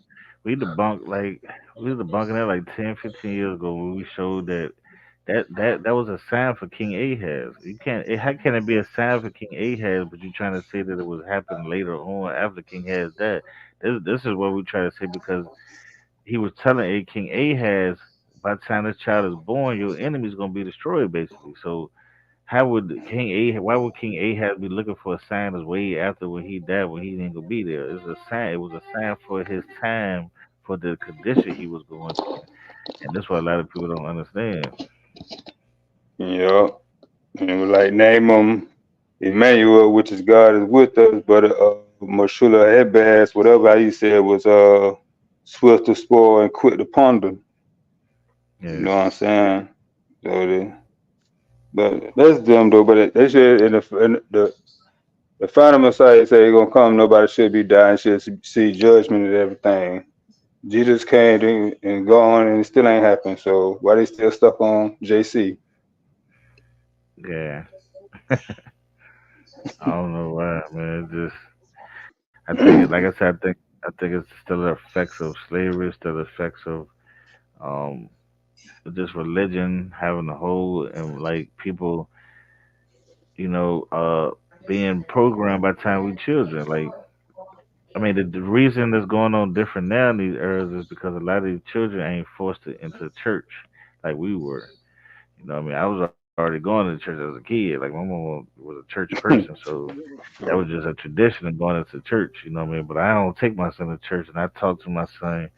debunked like we was debunking that like 10, 15 years ago when we showed that that was a sign for King Ahaz. You can't. How can it be a sign for King Ahaz, but you trying to say that it was happening later on after King Ahaz died? This is what we try to say because he was telling a King Ahaz, by the time this child is born, your enemy's gonna be destroyed, basically. So how would King Ahaz? Why would King Ahaz be looking for a sign that's way after when he died, when he ain't gonna be there? It's a sign. It was a sign for his time, for the condition he was going through, and that's what a lot of people don't understand. yeah, and it was like name him Emmanuel, which is God is with us, but Mashula Hebaz, whatever how you said was swift to spoil and quick to ponder. You Yeah, know what I'm saying? So but that's them though. But they should in the final Messiah say he gonna come. Nobody should be dying. Should see judgment and everything. Jesus came and gone, and it still ain't happened. So why they still stuck on JC? yeah. I don't know why, man. It's just I think, like I said, I think it's still the effects of slavery, still the effects of um just religion having a hold and like people, you know, being programmed by the time we children. Like I mean, the reason that's going on different now in these eras is because a lot of these children ain't forced to into church like we were. You know, what I mean, I was already going to church as a kid. Like my mom was a church person, so that was just a tradition of going into church. You know what I mean? But I don't take my son to church, and I talk to my son,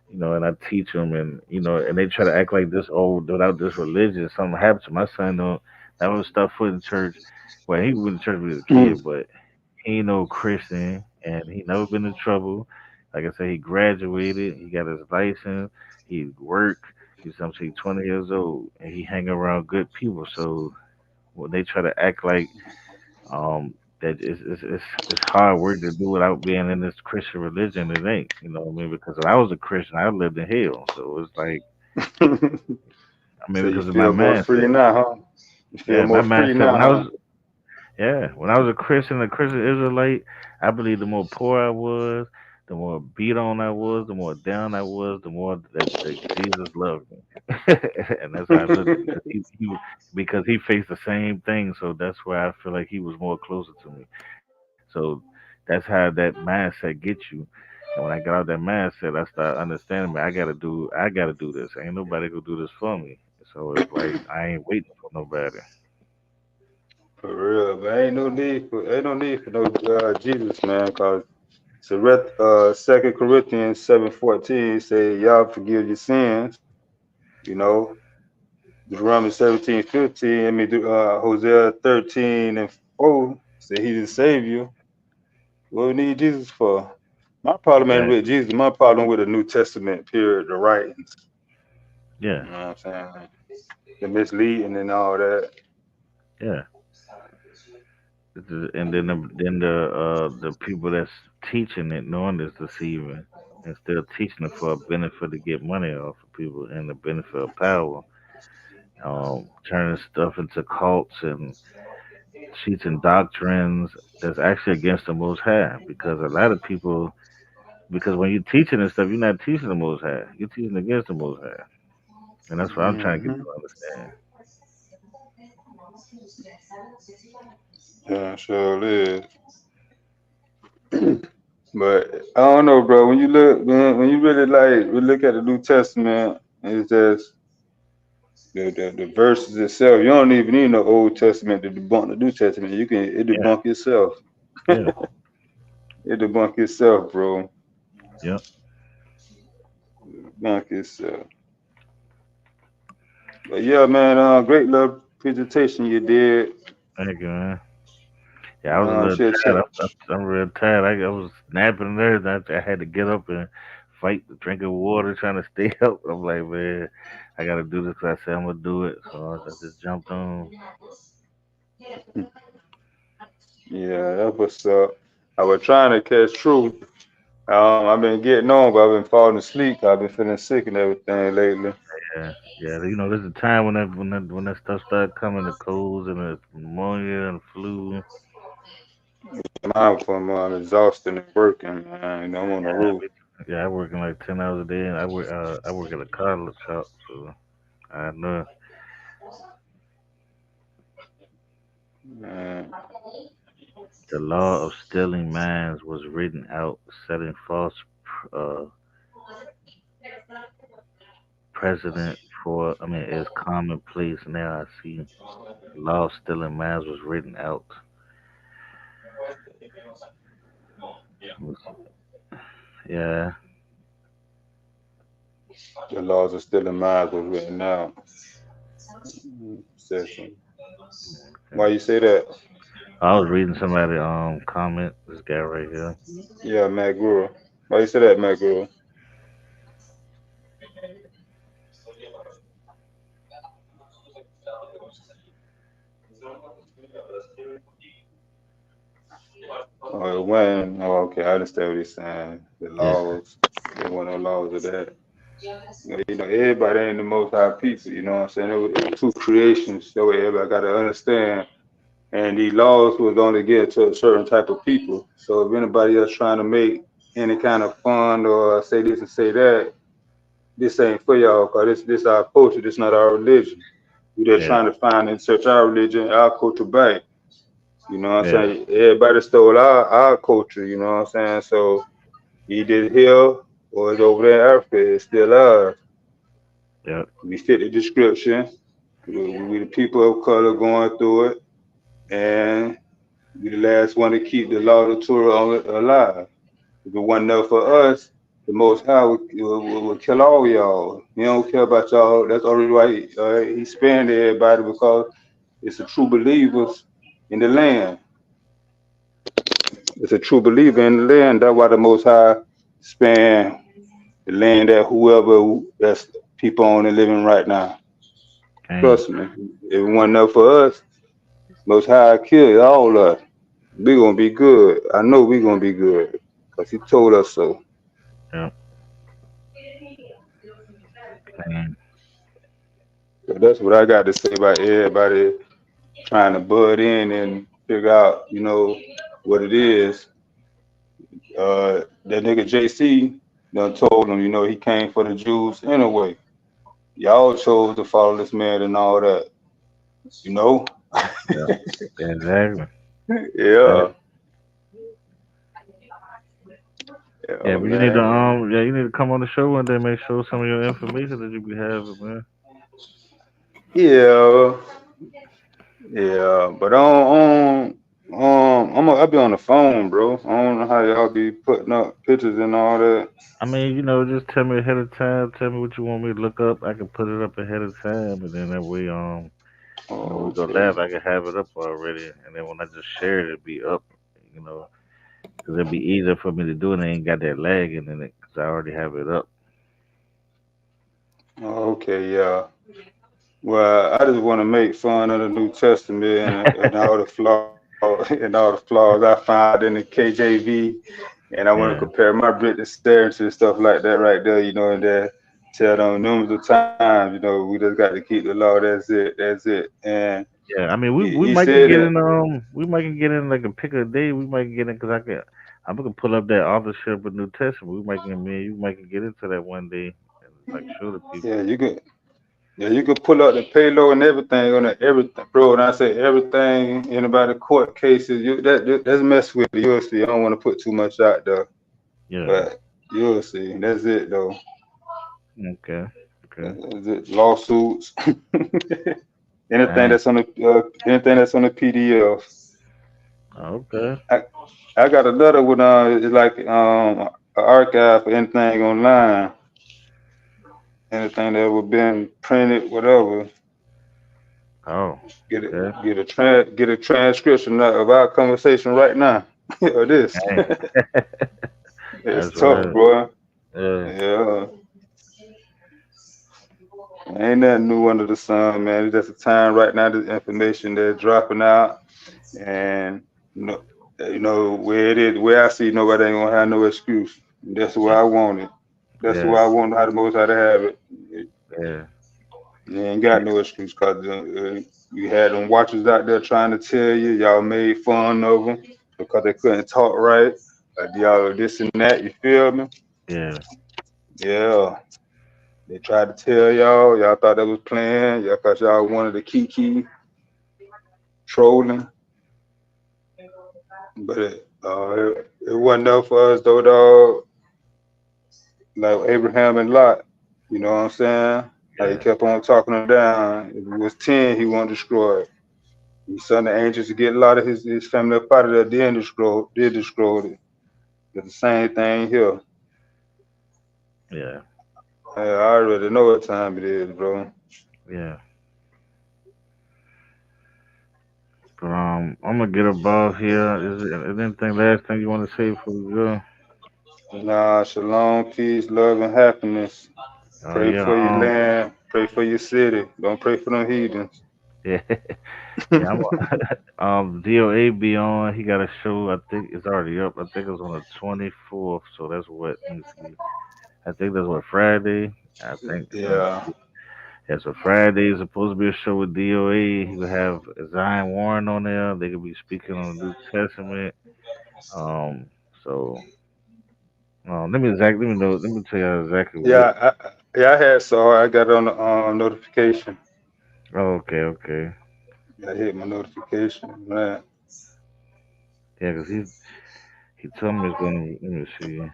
you know, and I teach him, and you know, and they try to act like this old without this religion. Something happened to my son. Don't never step foot in church. Well, he went to church when he was a kid, but he ain't no Christian, and he never been in trouble. Like I said, he graduated, he got his license, he work. He's something 20 years old, and he hang around good people. So when they try to act like that it's hard work to do without being in this Christian religion, it ain't. You know what I mean? Because if I was a Christian, I lived in hell. So it's like, I mean, So you because of my feel more free mindset. now, huh? You feel Yeah, my more free mindset. now, When I huh? was Yeah, when I was a Christian Israelite, I believe the more poor I was, the more beat on I was, the more down I was, the more that Jesus loved me, and that's how I looked because because he faced the same thing. So that's why I feel like he was more closer to me. So that's how that mindset gets you. And when I got out that mindset, I started understanding, man, I gotta do this. Ain't nobody gonna do this for me. So it's like I ain't waiting for nobody. For real, but ain't no need for no Jesus, man. Cause so 2 Corinthians 7:14 say y'all forgive your sins. You know, Deuteronomy 17:15. I mean, Hosea 13:4 say he's the savior. What we need Jesus for? My problem ain't with Exactly. Jesus. My problem with the New Testament period, the writings. Yeah. You know what I'm saying? The misleading and all that. Yeah. And then the people that's teaching it knowing it's deceiving and still teaching it for a benefit to get money off of people and the benefit of power. Turning stuff into cults and teaching doctrines that's actually against the Most High because a lot of people Because when you're teaching and stuff, you're not teaching the Most High. You're teaching against the Most High, and that's what I'm trying to get Hmm. to understand. Yeah, sure is. But I don't know, bro. When you look, when you really like, we look at the New Testament, it's just the verses itself. You don't even need no Old Testament to debunk the New Testament. You can it Yeah, debunk itself. yeah, It debunk itself, bro. yeah. Debunk itself. But yeah, man, great little presentation you did. Thank you, man. Yeah, I was a little Shit, tired. I'm real tired. I was napping and everything. I had to get up and fight, drinking water, trying to stay up. I'm like, man, I got to do this 'cause I said I'm gonna do it. So I just jumped on. yeah, that's what's up. I was trying to catch true. I've been getting on, but I've been falling asleep. I've been feeling sick and everything lately. Yeah, yeah. There's a time when that stuff started coming, the colds and the pneumonia and flu. I'm from exhausted and working, man. You know, I'm on the Yeah, roof. yeah. I working like 10 hours a day, and I work at a car shop, so I know. Man, The law of stealing minds was written out, setting false uh, precedent for. I mean, it's commonplace now. I see the law of stealing minds was written out. Yeah. the laws are still in mind was written now. Session. Okay. Why you say that? I was reading somebody comment. This guy right here. Yeah, Matt Guru. Why you say that, Matt Guru? Oh, when? Oh, okay. I understand what he's saying. The Yeah. laws. There were no laws of that. You know, everybody ain't the most high people. You know what I'm saying? It was two creations. So everybody got to understand. And these laws was only geared to a certain type of people. So if anybody else trying to make any kind of fun or say this and say that, this ain't for y'all. Cause this our culture. This not our religion. We just Yeah. trying to find and search our religion, our culture back. You know what I'm Yeah. saying? Everybody stole our culture. You know what I'm saying? So either here or it's over there in Africa. It's still ours. Yeah. We fit the description. We the people of color going through it, and we the last one to keep the law of the Torah alive. If it wasn't enough for us, the Most High would kill all y'all. He don't care about y'all. That's already why he spared everybody because it's the true believers in the land. It's a true believer in the land. That's why the Most High spared the land that whoever that's people on and living right now. Dang. Trust me. If it wasn't enough for us, Most High kill all of us. We gonna be good. I know we gonna be good because He told us so. Yeah. Dang. So that's what I got to say about everybody trying to bud in and figure out, what it is. That nigga JC done told him, he came for the Jews anyway. Y'all chose to follow this man and all that, you know? Yeah. Exactly. Right. Yeah. Yeah, Yeah, but you need to man. you need to come on the show one day, make sure some of your information that you be having, man. Yeah. Yeah. But I'll be on the phone, bro. I don't know how y'all be putting up pictures and all that. I mean, just tell me ahead of time. Tell me what you want me to look up. I can put it up ahead of time, and then that way, we Oh, go okay. live. I can have it up already, and then when I just share it, it'll be up. You know, because it'll be easier for me to do, and I ain't got that lag in it, because I already have it up. Oh, okay, yeah. Well, I just want to make fun of the New Testament and all the flaws and all the flaws I found in the KJV, and I want to Yeah, compare my Brit to Saracen and stuff like that right there, and then tell them numerous of times, we just got to keep the law. That's it. And yeah. I mean, we he we might can said get it. in. We might can get in like a pick of the day. We might get in because I'm gonna pull up that authorship of New Testament. We might get me, you might can get into that one day and like show the people. Yeah, you can. Yeah, you can pull up the payload and everything on it. Everything, bro. And I say everything. Anybody court cases, that's mess with it. You'll see. I don't want to put too much out there, Yeah. but you'll see. That's it though. Okay. Okay. That's it. Lawsuits. anything Dang. that's on the anything that's on the PDF. Okay. I I got another one. It's like an archive for anything online, anything that ever been printed, whatever. Oh. Get it, Okay. get a transcription of our conversation right now. Or this. Dang. It's That's tough, right. bro. Yeah. Yeah, ain't nothing new under the sun, man. It's just a time right now. The information that's dropping out, and you know, where it is, where I see nobody ain't gonna have no excuse. That's where I want it. That's Yeah. where I want how the most how to have it. Yeah. You ain't got no excuse because you had them watchers out there trying to tell you y'all made fun of them because they couldn't talk right. Like y'all this and that. You feel me? Yeah. Yeah. They tried to tell y'all thought that was playing, y'all thought y'all wanted to kiki, trolling, but it wasn't enough for us though, dog. Like Abraham and Lot, you know what I'm saying? How he Yeah. kept on talking them down. If it was 10, he wanted to destroy it. He sent the angels to get a lot of his family up out of there, did destroy it. It's the same thing here. Yeah. I already know what time it is, bro. Yeah. But I'm gonna get above here. Is anything last thing you want to say before we go? Nah, shalom, peace, love, and happiness. Oh Pray yeah. for your land. Pray for your city. Don't pray for them heathens. Yeah. Yeah. DOA be on. He got a show. I think it's already up. I think it's on the 24th. So that's what. Let me see. I think that's what Friday. I think. Yeah. Yeah, so Friday is supposed to be a show with DOA. He will have Zion Warren on there. They could be speaking on the New Testament. Um, so let me know. Let me tell you exactly what. I had saw. I got on the notification. Oh, okay, okay. I hit my notification, man. Yeah, 'cause he told me it's gonna. Let me see.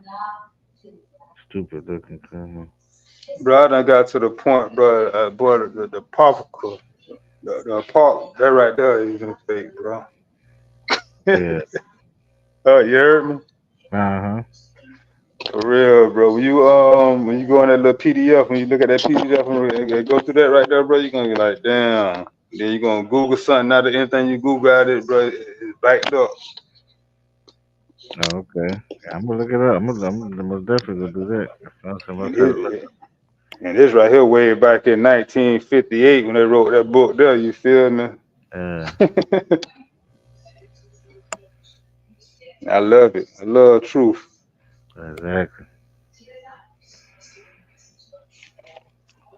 Stupid looking camera. Bro, I done got to the point, bro. Boy, the particle, the part, that right there is even fake, bro. Yeah. Oh, you heard me? Uh huh. For real, bro. When you go on that little PDF, when you look at that PDF and go through that right there, bro, you're gonna be like, damn. Then you're gonna Google something. Not that anything you Google out it, bro, it's backed up. Oh, okay. Yeah, I'm gonna look it up. I'm most definitely gonna do that. I found some. I And try to look. this right here, way back in 1958, when they wrote that book there, you feel me? I love it. I love truth. Exactly.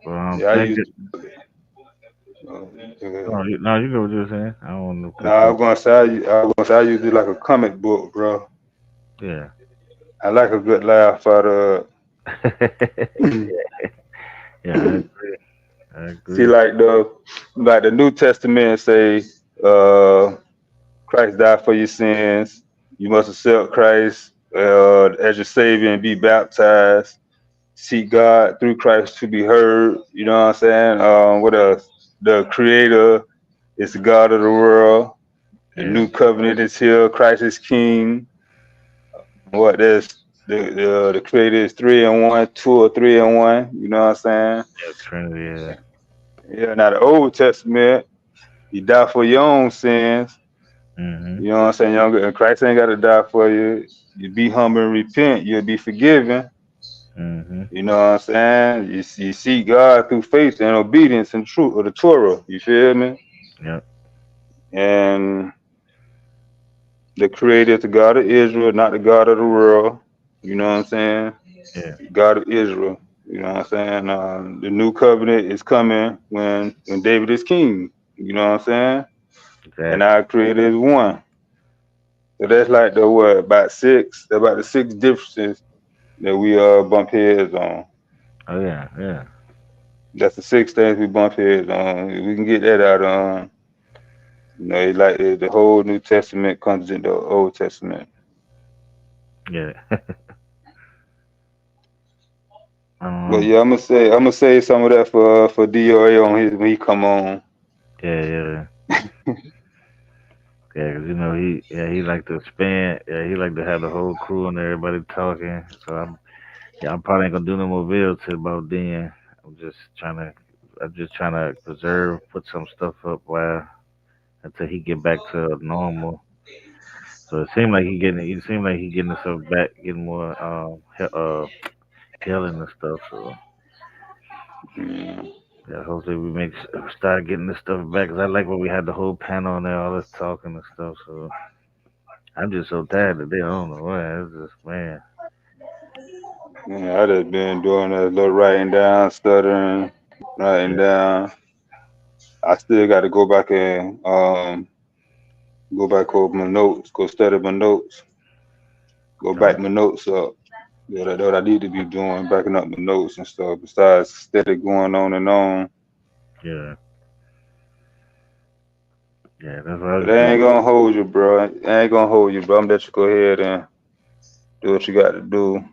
Well, Yeah, I thank used you. to. No, no, you know what you're saying. I don't want to No, cut you. I was gonna say I used to do like a comic book, bro. Yeah. I like a good laugh out of. Yeah, I agree. I See, agree. like the New Testament say, uh, Christ died for your sins. You must accept Christ as your Savior and be baptized. Seek God through Christ to be heard. You know what I'm saying? What else? The Creator is the God of the world. The Yeah. new covenant is here. Christ is King. What there's the Creator is three and one, two or three and one. You know what I'm saying? Yeah, Trinity. Yeah. Yeah. Now the Old Testament, He died for your own sins. Mhm. You know what I'm saying? And Christ ain't got to die for you. You be humble and repent, you'll be forgiven. Mhm. You know what I'm saying? You seek God through faith and obedience and truth of the Torah. You feel me? Yep. And the Creator is the God of Israel, not the God of the world. You know what I'm saying? Yeah. God of Israel. You know what I'm saying? The new covenant is coming when David is king. You know what I'm saying? And Exactly. our Creator is one. So that's like the what, about the six differences that we bump heads on. Oh yeah, yeah. That's the six things we bump heads on. We can get that out on. It's like the whole New Testament comes into the Old Testament. Yeah. But yeah, I'm gonna say some of that for DOA on his when he come on. Yeah. Yeah, 'cause he like to expand. Yeah, he like to have the whole crew and everybody talking. So I'm probably ain't gonna do no more videos till about then. I'm just trying to preserve, put some stuff up while until he get back to normal. So it seemed like he getting himself back, getting more healing and stuff. So Yeah. yeah, hopefully start getting this stuff back. 'Cause I like when we had the whole panel on there, all this talking and stuff. So I'm just so tired today. I don't know why. It's just man. I just been doing a little writing down, stuttering, writing Yeah, down. I still got to go back and go back over my notes, go study my notes, go uh, back my notes up. Yeah, that's what I need to be doing, backing up my notes and stuff. Besides steady going on and on. yeah, yeah. That's what I But was I doing. ain't gonna hold you, bro. I ain't gonna hold you, bro. I'm gonna let you go ahead and do what you got to do.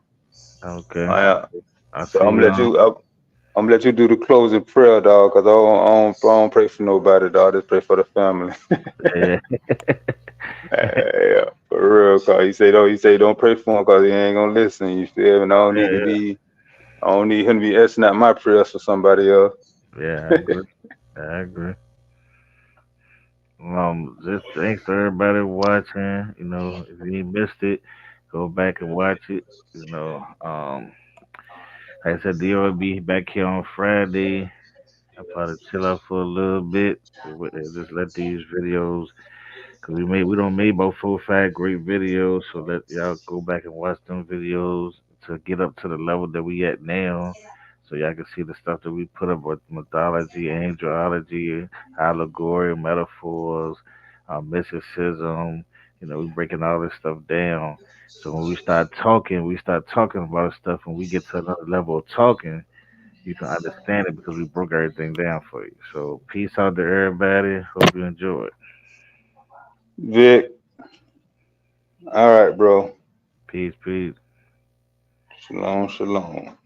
Okay, I, I'll so see I'm gonna let y'all. you. I'm gonna let you do the closing prayer, dog. Cause I don't pray for nobody, dog. I just pray for the family. Yeah, Yeah, for real. Cause he say don't pray for him, cause he ain't gonna listen. You feel me? And yeah, I don't need him to be asking out my prayers for somebody else. yeah. I agree. I agree. Just thanks to everybody watching. You know, if you missed it, go back and watch it. You know, like I said, Dio will be back here on Friday. I'll probably chill out for a little bit. Just let these videos, cause we don't made about 4 or 5 great videos. So let y'all go back and watch them videos to get up to the level that we at now. So y'all can see the stuff that we put up with mythology, angelology, allegory, metaphors, mysticism. You know, we breaking all this stuff down. So when we start talking about stuff, and we get to another level of talking, you can understand it because we broke everything down for you. So peace out to everybody. Hope you enjoy it. Vic, all right, bro. Peace, peace. Shalom, shalom.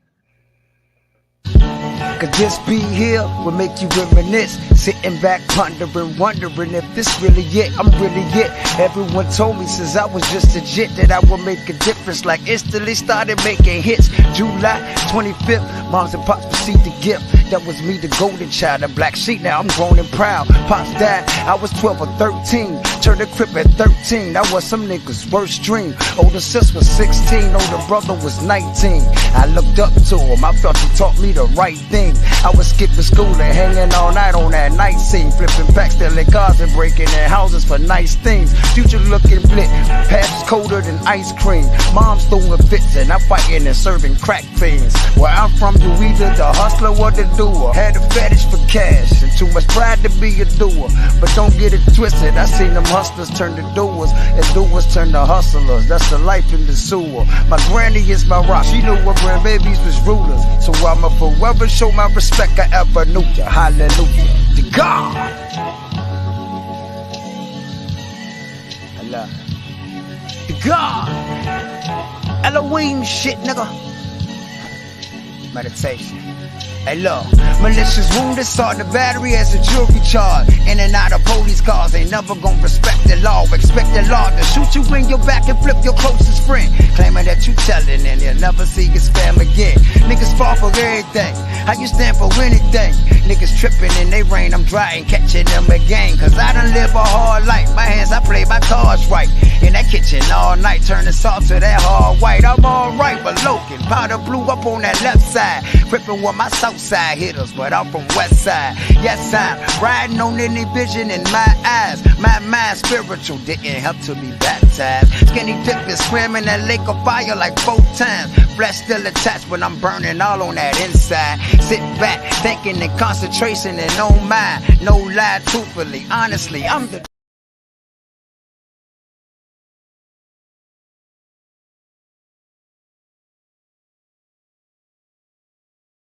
Could just be here will make you reminisce. Sitting back, pondering, wondering if this really it. I'm really it. Everyone told me since I was just a jit that I would make a difference. Like instantly started making hits. July 25th, moms and pops received the gift. That was me, the golden child, the black sheep. Now I'm grown and proud. Pops died, I was 12 or 13. Turned a crip at 13. That was some niggas' worst dream. Older sis was 16, older brother was 19. I looked up to him, I felt he taught me the right thing. I was skipping school and hanging all night on that night scene, flipping packs, stealing cars and breaking in houses for nice things. Future looking blit, past colder than ice cream. Mom's throwing fits and I'm fighting and serving crack fiends. Where I'm from, you either the hustler or the doer. Had a fetish for cash and too much pride to be a doer. But don't get it twisted, I seen them hustlers turn to doers and doers turn to hustlers. That's the life in the sewer. My granny is my rock, she knew her grandbabies was rulers. So I'ma forever show my respect I ever knew you. Hallelujah. To God. Allah. To God. Elohim shit, nigga. Meditation. Hey look, malicious wounded, saw the battery as a jury charge. In and out of police cars, ain't never gonna respect the law. Expect the law to shoot you in your back and flip your closest friend. Claiming that you telling and you'll never see your spam again. Niggas fall for everything, how you stand for anything? Niggas tripping in they rain, I'm dry and catching them again. Cause I done live a hard life, my hands I play my cards right. In that kitchen all night, turning salt to that hard white. I'm alright, but Logan, powder blue up on that left side. Gripping with my Southside hitters, but I'm from West Side. Yes, I'm riding on any vision in my eyes. My mind spiritual didn't help to be baptized. Skinny dip is swimming that lake of fire like 4 times. Flesh still attached, but I'm burning all on that inside. Sit back, thinking in concentration and no mind. No lie, truthfully, honestly, I'm the